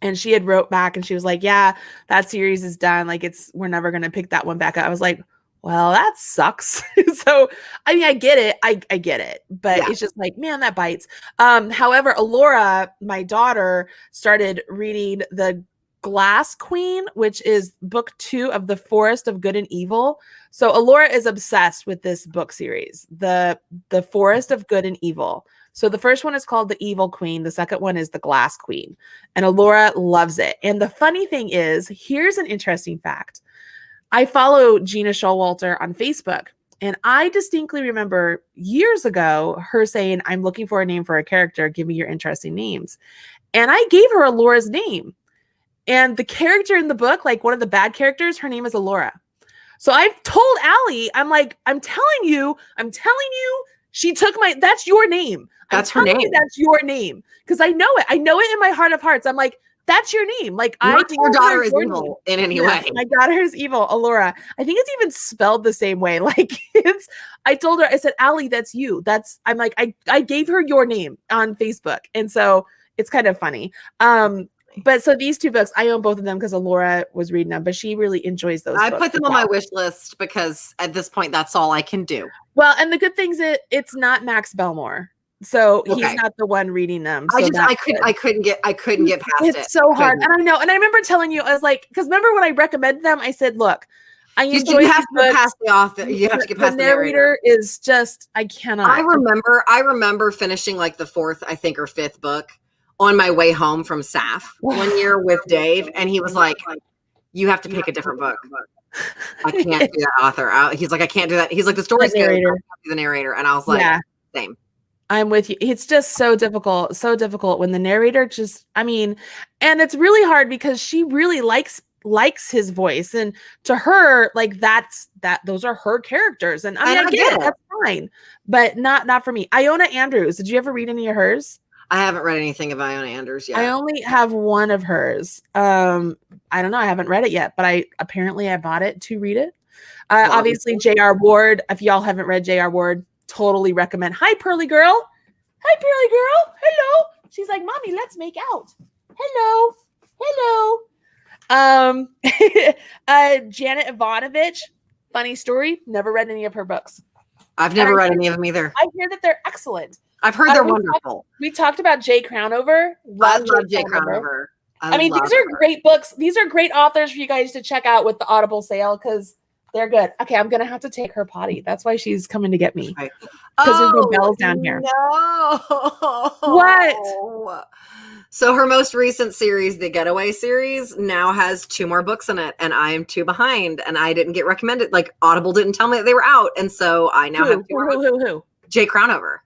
And she had wrote back and she was like, yeah, that series is done. Like we're never going to pick that one back up. I was like, well, that sucks. So, I mean, I get it. I get it, but It's just like, man, that bites. However, Alora, my daughter, started reading The Glass Queen, which is book 2 of The Forest of Good and Evil. So Alora is obsessed with this book series, The Forest of Good and Evil. So the first one is called The Evil Queen. The second one is The Glass Queen. And Alora loves it. And the funny thing is, here's an interesting fact. I follow Gina Showalter on Facebook, and I distinctly remember years ago her saying, I'm looking for a name for a character. Give me your interesting names. And I gave her Alora's name. And the character in the book, like one of the bad characters, her name is Alora. So I've told Allie, I'm like, I'm telling you, she took that's your name. That's her name. That's your name. Because I know it. I know it in my heart of hearts. I'm like, that's your name. Like, your daughter is evil in any way. My daughter is evil, Alora. I think it's even spelled the same way. Like I told her, I said, Allie, that's you. I'm like, I gave her your name on Facebook. And so it's kind of funny. But so these 2 books, I own both of them because Alora was reading them, but she really enjoys those. I put them on my wish list because at this point, that's all I can do. Well, and the good thing is it's not Max Belmore. So he's not the one reading them. So I couldn't get past it. It's so hard. And I know. And I remember telling you, I was like, because remember when I recommended them, I said, look, I enjoy you have to get past the author. You have to get past the narrator. Is just, I cannot. I remember finishing like the 4th, I think, or 5th book on my way home from SAF one year with Dave. And he was like, you have to pick a different book. I can't do that author. He's like, I can't do that. He's like, the story's good. I can't do the narrator. And I was like, same. I'm with you. It's just so difficult when the narrator just, I mean, and it's really hard because she really likes his voice. And to her, like those are her characters. And I mean, I get it. That's fine, but not for me. Iona Andrews. Did you ever read any of hers? I haven't read anything of Iona Andrews yet. I only have one of hers. I don't know. I haven't read it yet, but I bought it to read it. Obviously J.R. Ward. If y'all haven't read J.R. Ward, totally recommend. Hi, Pearly Girl. Hi, Pearly Girl. Hello. She's like, Mommy, let's make out. Hello. Janet Ivanovich. Funny story. Never read any of her books. I've never read any of them either. I hear that they're excellent. I've heard they're wonderful. We talked about Jay Crownover. I love Jay Crownover. I mean, these are great books. These are great authors for you guys to check out with the Audible sale because They're good. Okay, I'm gonna have to take her potty. That's why she's coming to get me. Okay. Because there's no bells down here. No. What? So her most recent series, the Getaway series, now has 2 more books in it, and I am 2 behind, and I didn't get recommended. Like Audible didn't tell me that they were out, and so I now have 2 more. Who? Jay Crownover.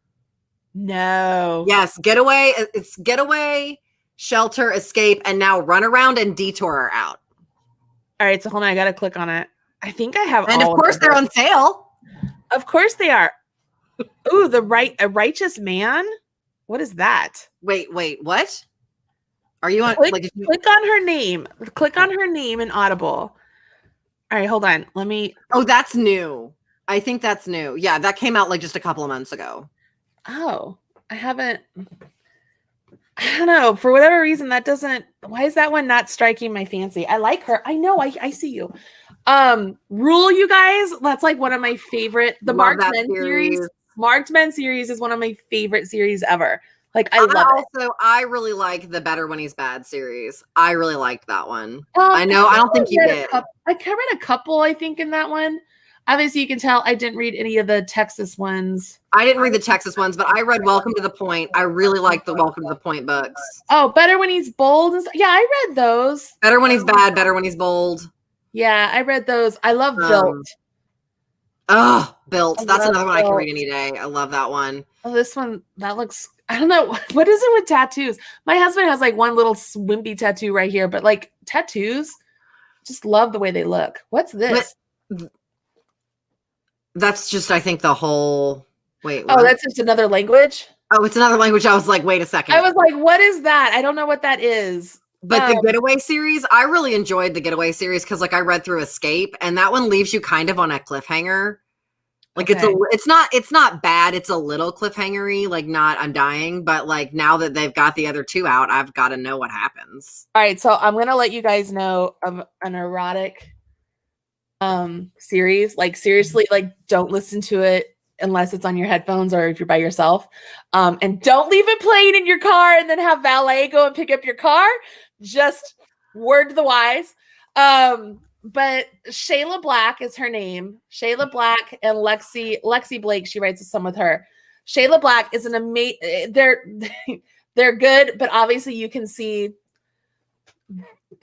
No. Yes, Getaway. It's Getaway, Shelter, Escape, and now Run Around and Detour are out. All right, so hold on, I gotta click on it. I think I have. And of course, they're on sale. Of course they are. Ooh, a righteous man. What is that? Wait, what? Are you on? Click on her name. Click on her name in Audible. All right, hold on. Let me. Oh, that's new. I think that's new. Yeah, that came out like just a couple of months ago. Oh, I haven't. I don't know. For whatever reason, that doesn't. Why is that one not striking my fancy? I like her. I know. I see you. Rule, you guys. That's like one of my favorite. The Marked Men series. Marked Men series is one of my favorite series ever. Like I love it. I really like the Better When He's Bad series. I really liked that one. I know. I don't think you did. I read a couple. I think in that one. Obviously, you can tell I didn't read any of the Texas ones. I didn't read the Texas ones, but I read Welcome to the Point. I really like the Welcome to the Point books. Oh, Better When He's Bold. Yeah, I read those. Better When He's Bad, Better When He's Bold. Yeah, I read those. I love Built. Oh, Built. That's another one I can read any day. I love that one. Oh, this one, that looks, I don't know. What is it with tattoos? My husband has like one little wimpy tattoo right here, but like tattoos, just love the way they look. What's this? That's just, I think, the whole, wait. What? Oh, that's just another language? Oh, it's another language. I was like, wait a second. I was like, what is that? I don't know what that is. But the Getaway series, I really enjoyed the Getaway series because like I read through Escape, and that one leaves you kind of on a cliffhanger. Like it's not bad. It's a little cliffhangery, like not I'm dying, but like now that they've got the other 2 out, I've got to know what happens. All right, so I'm gonna let you guys know of an erotic series. Like seriously, like don't listen to it unless it's on your headphones or if you're by yourself. And don't leave it playing in your car and then have valet go and pick up your car. Just word to the wise. But Shayla Black is her name. Shayla Black and Lexi Blake, she writes a son with her. Shayla Black is an amazing, they're good, but obviously you can see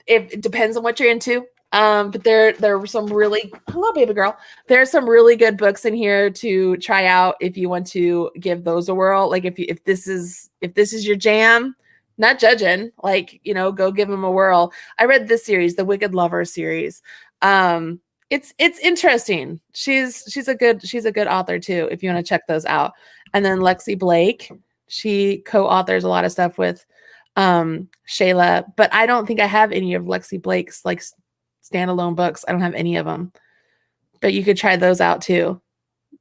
it depends on what you're into. But there were some really, hello baby girl. There's some really good books in here to try out if you want to give those a whirl. Like if this is your jam, not judging, like, you know, go give them a whirl. I read this series, the Wicked Lover series. It's interesting. She's a good author too, if you want to check those out. And then Lexi Blake, she co-authors a lot of stuff with Shayla, but I don't think I have any of Lexi Blake's like standalone books. I don't have any of them, but you could try those out too.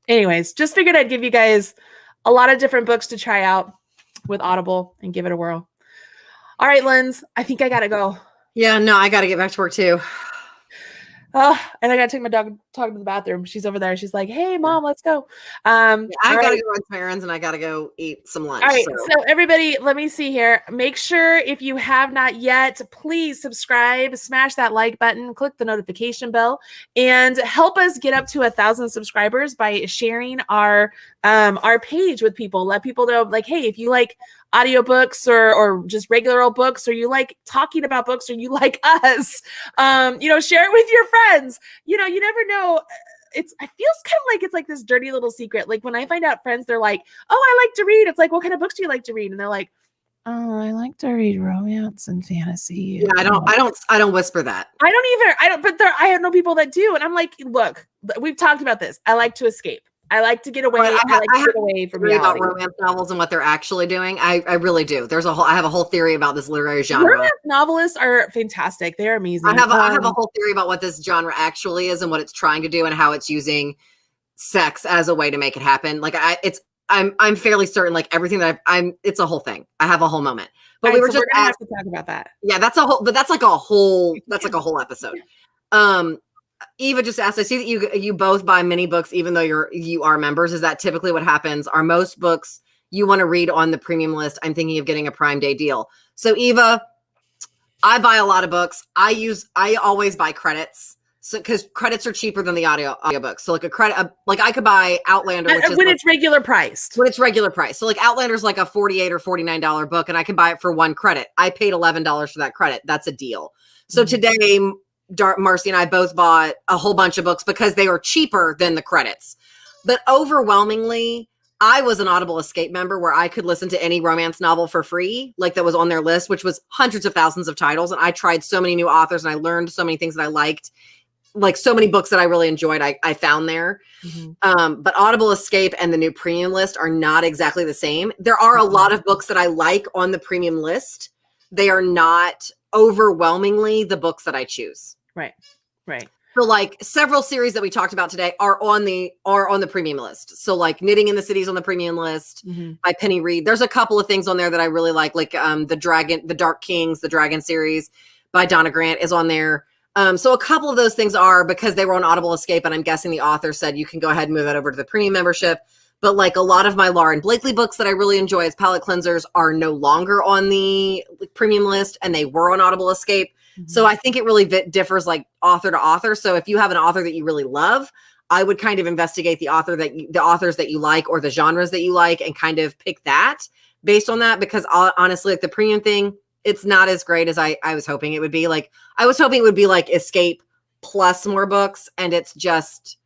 Anyways, just figured I'd give you guys a lot of different books to try out with Audible and give it a whirl. All right, Linz, I think I gotta go. Yeah, no, I gotta get back to work too. Oh, and I gotta take my dog to the bathroom. She's over there. She's like, "Hey, mom, let's go." I gotta go run some errands and I gotta go eat some lunch. All right, so everybody, let me see here. Make sure if you have not yet, please subscribe, smash that like button, click the notification bell, and help us get up to 1,000 subscribers by sharing our page with people. Let people know, like, hey, if you like audiobooks or just regular old books, or you like talking about books, or you like us, share it with your friends. You never know. I feels kind of like it's like this dirty little secret. Like when I find out friends, they're like, oh, I like to read. It's like, what kind of books do you like to read? And they're like, oh, I like to read romance and fantasy. Yeah, I don't whisper that. But I know people that do. And I'm like, look, we've talked about this. I like to escape. I like to get away. I like to get away from reality. About romance novels and what they're actually doing. I really do. I have a whole theory about this literary genre. Romance novelists are fantastic. They're amazing. I have a whole theory about what this genre actually is and what it's trying to do and how it's using sex as a way to make it happen. Like I'm fairly certain, like everything that it's a whole thing. I have a whole moment. But we were just gonna have to talk about that. Yeah, that's like a whole episode. Eva just asked, I see that you both buy many books, even though you are members. Is that typically what happens? Are most books you want to read on the premium list? I'm thinking of getting a Prime Day deal. So Eva, I buy a lot of books. I always buy credits. So, because credits are cheaper than the audiobooks. So like like I could buy Outlander, which is when it's regular priced. When it's regular price. So like Outlander's like a $48 or $49 book, and I can buy it for 1 credit. I paid $11 for that credit. That's a deal. So today, Marcy and I both bought a whole bunch of books because they are cheaper than the credits. But overwhelmingly, I was an Audible Escape member where I could listen to any romance novel for free, like that was on their list, which was hundreds of thousands of titles. And I tried so many new authors and I learned so many things that I liked. Like so many books that I really enjoyed, I found there. But Audible Escape and the new premium list are not exactly the same. There are a lot of books that I like on the premium list. They are not overwhelmingly the books that I choose. Right. So like several series that we talked about today are on the premium list. So like Knitting in the Cities on the premium list by Penny Reed. There's a couple of things on there that I really like the Dark Kings, the Dragon series by Donna Grant is on there. So a couple of those things are because they were on Audible Escape, and I'm guessing the author said you can go ahead and move that over to the premium membership. But like a lot of my Lauren Blakely books that I really enjoy as palette cleansers are no longer on the premium list, and they were on Audible Escape. So I think it really differs like author to author. So if you have an author that you really love, I would kind of investigate the authors that you like or the genres that you like and kind of pick that based on that. Because honestly, like the premium thing, it's not as great as I was hoping it would be. Like I was hoping it would be like Escape plus more books, and it's just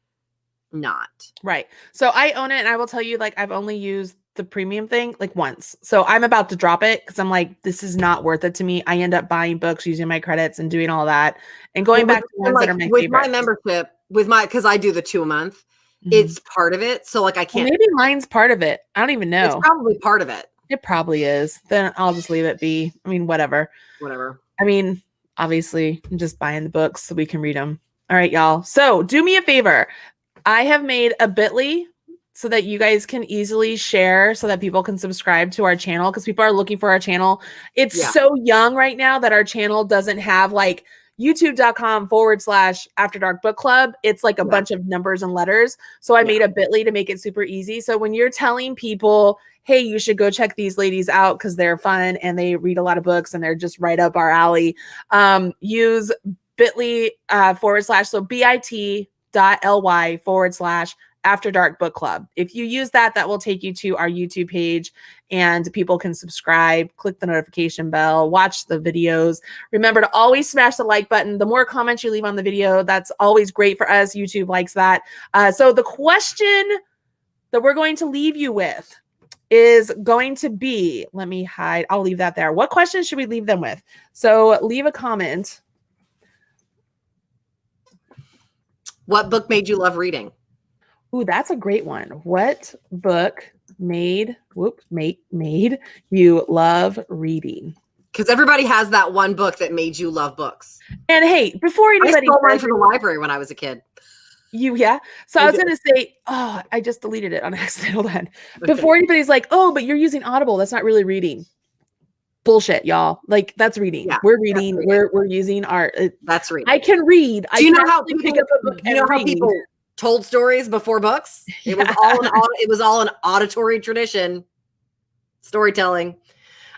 not. Right. So I own it, and I will tell you, like, I've only used the premium thing like once. So I'm about to drop it because I'm like, this is not worth it to me. I end up buying books, using my credits and doing all that and going back to ones that are my with favorites. My membership, because I do the 2 a month, it's part of it. So like I can't. Well, maybe mine's part of it. I don't even know. It's probably part of it. It probably is. Then I'll just leave it be. I mean, whatever. I mean, obviously, I'm just buying the books so we can read them. All right, y'all. So do me a favor. I have made a bit.ly so that you guys can easily share so that people can subscribe to our channel because people are looking for our channel. It's so young right now that our channel doesn't have like youtube.com/After Dark Book Club. It's like a bunch of numbers and letters. So I made a bit.ly to make it super easy. So when you're telling people, hey, you should go check these ladies out because they're fun and they read a lot of books and they're just right up our alley, use bit.ly so bit.ly/After Dark Book Club. If you use that, that will take you to our YouTube page and people can subscribe, click the notification bell, watch the videos. Remember to always smash the like button. The more comments you leave on the video, that's always great for us. YouTube likes that. So the question that we're going to leave you with is going to be, let me hide. I'll leave that there. What question should we leave them with? So leave a comment. What book made you love reading? Ooh, that's a great one. What book made you love reading? Because everybody has that one book that made you love books. And hey, before anybody, I stole one from the library when I was a kid. So I was going to say, I just deleted it on accident. Hold on. Before anybody's like, oh, but you're using Audible. That's not really reading. Bullshit, y'all. Like that's reading. Yeah, we're reading. We're using art. That's reading. I can read. Do you know how people pick up a book? You know how people told stories before books? It was all an auditory tradition, storytelling.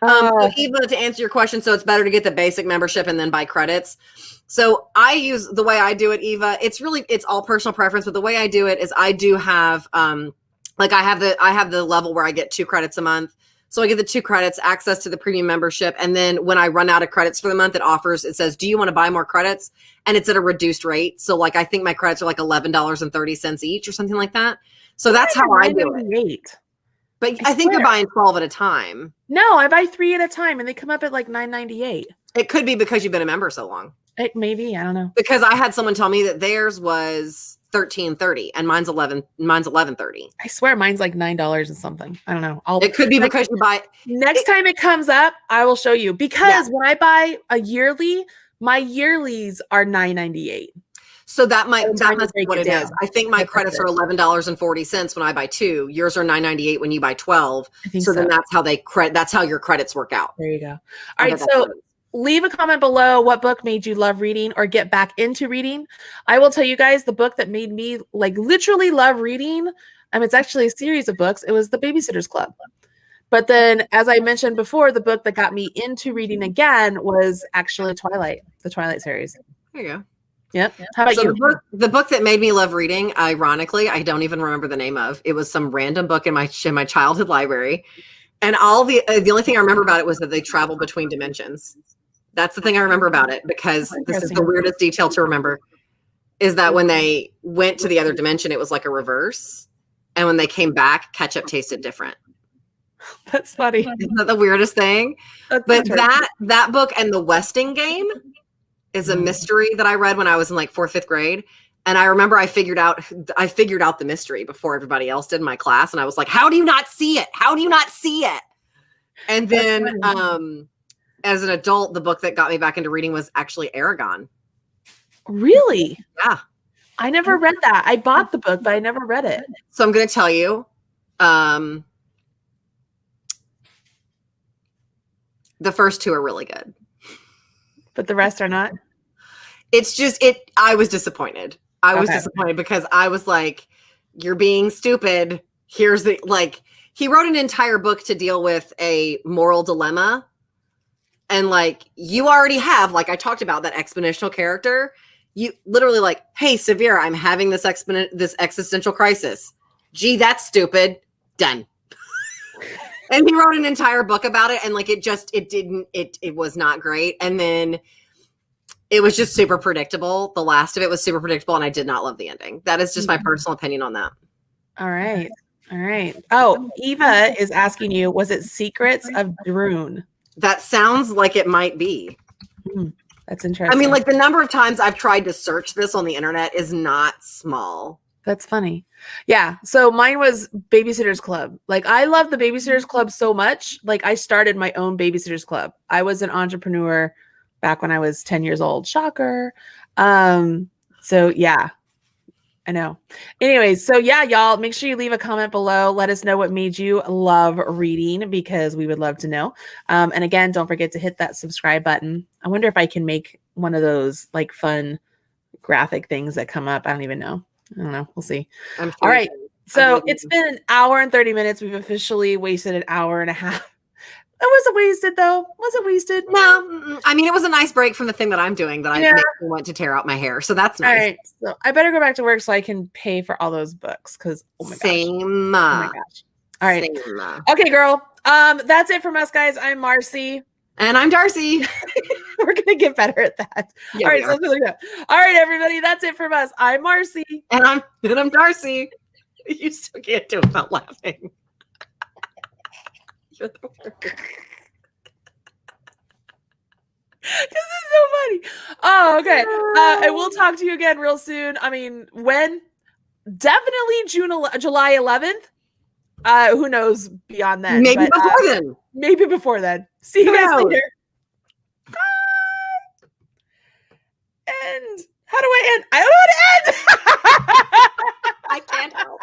So Eva, to answer your question, so it's better to get the basic membership and then buy credits. So I use the way I do it, Eva. It's all personal preference, but the way I do it is I do have I have the level where I get 2 credits a month. So I get the 2 credits, access to the premium membership. And then when I run out of credits for the month, it says, do you want to buy more credits? And it's at a reduced rate. So like, I think my credits are like $11.30 each or something like that. So that's how I do it. But I think you're buying 12 at a time. No, I buy 3 at a time and they come up at like $9.98. It could be because you've been a member so long. Maybe, I don't know. Because I had someone tell me that theirs was $13.30 and mine's $11.30. I swear mine's like $9 and something. I don't know. It could be because you buy next time it comes up, I will show you. Because when I buy a yearly, my yearlies are $9.98. So that must be what it is. I think my credits are $11.40 when I buy 2. Yours are $9.98 when you buy 12. So then that's how that's how your credits work out. There you go. All right. So leave a comment below what book made you love reading or get back into reading. I will tell you guys the book that made me like literally love reading. It's actually a series of books. It was The Babysitter's Club. But then, as I mentioned before, the book that got me into reading again was actually the Twilight series. There you go. Yep. How about you? The book that made me love reading, ironically, I don't even remember the name of. It was some random book in my childhood library, and the only thing I remember about it was that they traveled between dimensions. That's the thing I remember about it, because this is the weirdest detail to remember, is that when they went to the other dimension, it was like a reverse, and when they came back, ketchup tasted different. That's funny. Isn't that the weirdest thing? But that book and The Westing Game is a mystery that I read when I was in like 4th, 5th grade. And I remember I figured out the mystery before everybody else did in my class. And I was like, how do you not see it? How do you not see it? And then as an adult, the book that got me back into reading was actually Aragon. Really? Yeah. I never read that. I bought the book, but I never read it. So I'm going to tell you, the first 2 are really good. But the rest are not? It's just, I was disappointed. I was disappointed because I was like, you're being stupid. Here's the, like, he wrote an entire book to deal with a moral dilemma. And like, you already have, like I talked about, that exponential character. You literally like, hey, Severe, I'm having this existential crisis. Gee, that's stupid. Done. And he wrote an entire book about it. And like, it was not great. And then it was just super predictable. The last of it was super predictable. And I did not love the ending. That is just my personal opinion on that. All right. All right. Oh, Eva is asking you, was it Secrets of Drune? That sounds like it might be. That's interesting. I mean, like, the number of times I've tried to search this on the internet is not small. That's funny. Yeah. So mine was Babysitter's Club. Like, I love the Babysitter's Club so much. Like, I started my own Babysitter's Club. I was an entrepreneur back when I was 10 years old. Shocker. So yeah, I know. Anyways, so yeah, y'all, make sure you leave a comment below. Let us know what made you love reading, because we would love to know. And again, don't forget to hit that subscribe button. I wonder if I can make one of those like fun graphic things that come up. I don't even know. I don't know. We'll see. Sure. All right. So it's been an hour and 30 minutes. We've officially wasted an hour and a half. It wasn't wasted, though. Was it wasted? No. I mean, it was a nice break from the thing that I'm doing that I went to tear out my hair. So that's nice. All right. So I better go back to work so I can pay for all those books, because oh my gosh. All right. Same. Okay, girl. That's it from us, guys. I'm Marcy. And I'm Darcy. We're gonna get better at that. Yeah, all right, so really good. All right, everybody, that's it from us. I'm Marcy. And I'm Darcy. You still can't do it without laughing. You're the worst. This is so funny. Oh, okay. And we'll talk to you again real soon. I mean, when? Definitely July 11th. Who knows beyond then? Maybe before then. Maybe before then. See you guys later. Bye. And how do I end? I don't know how to end. I can't help.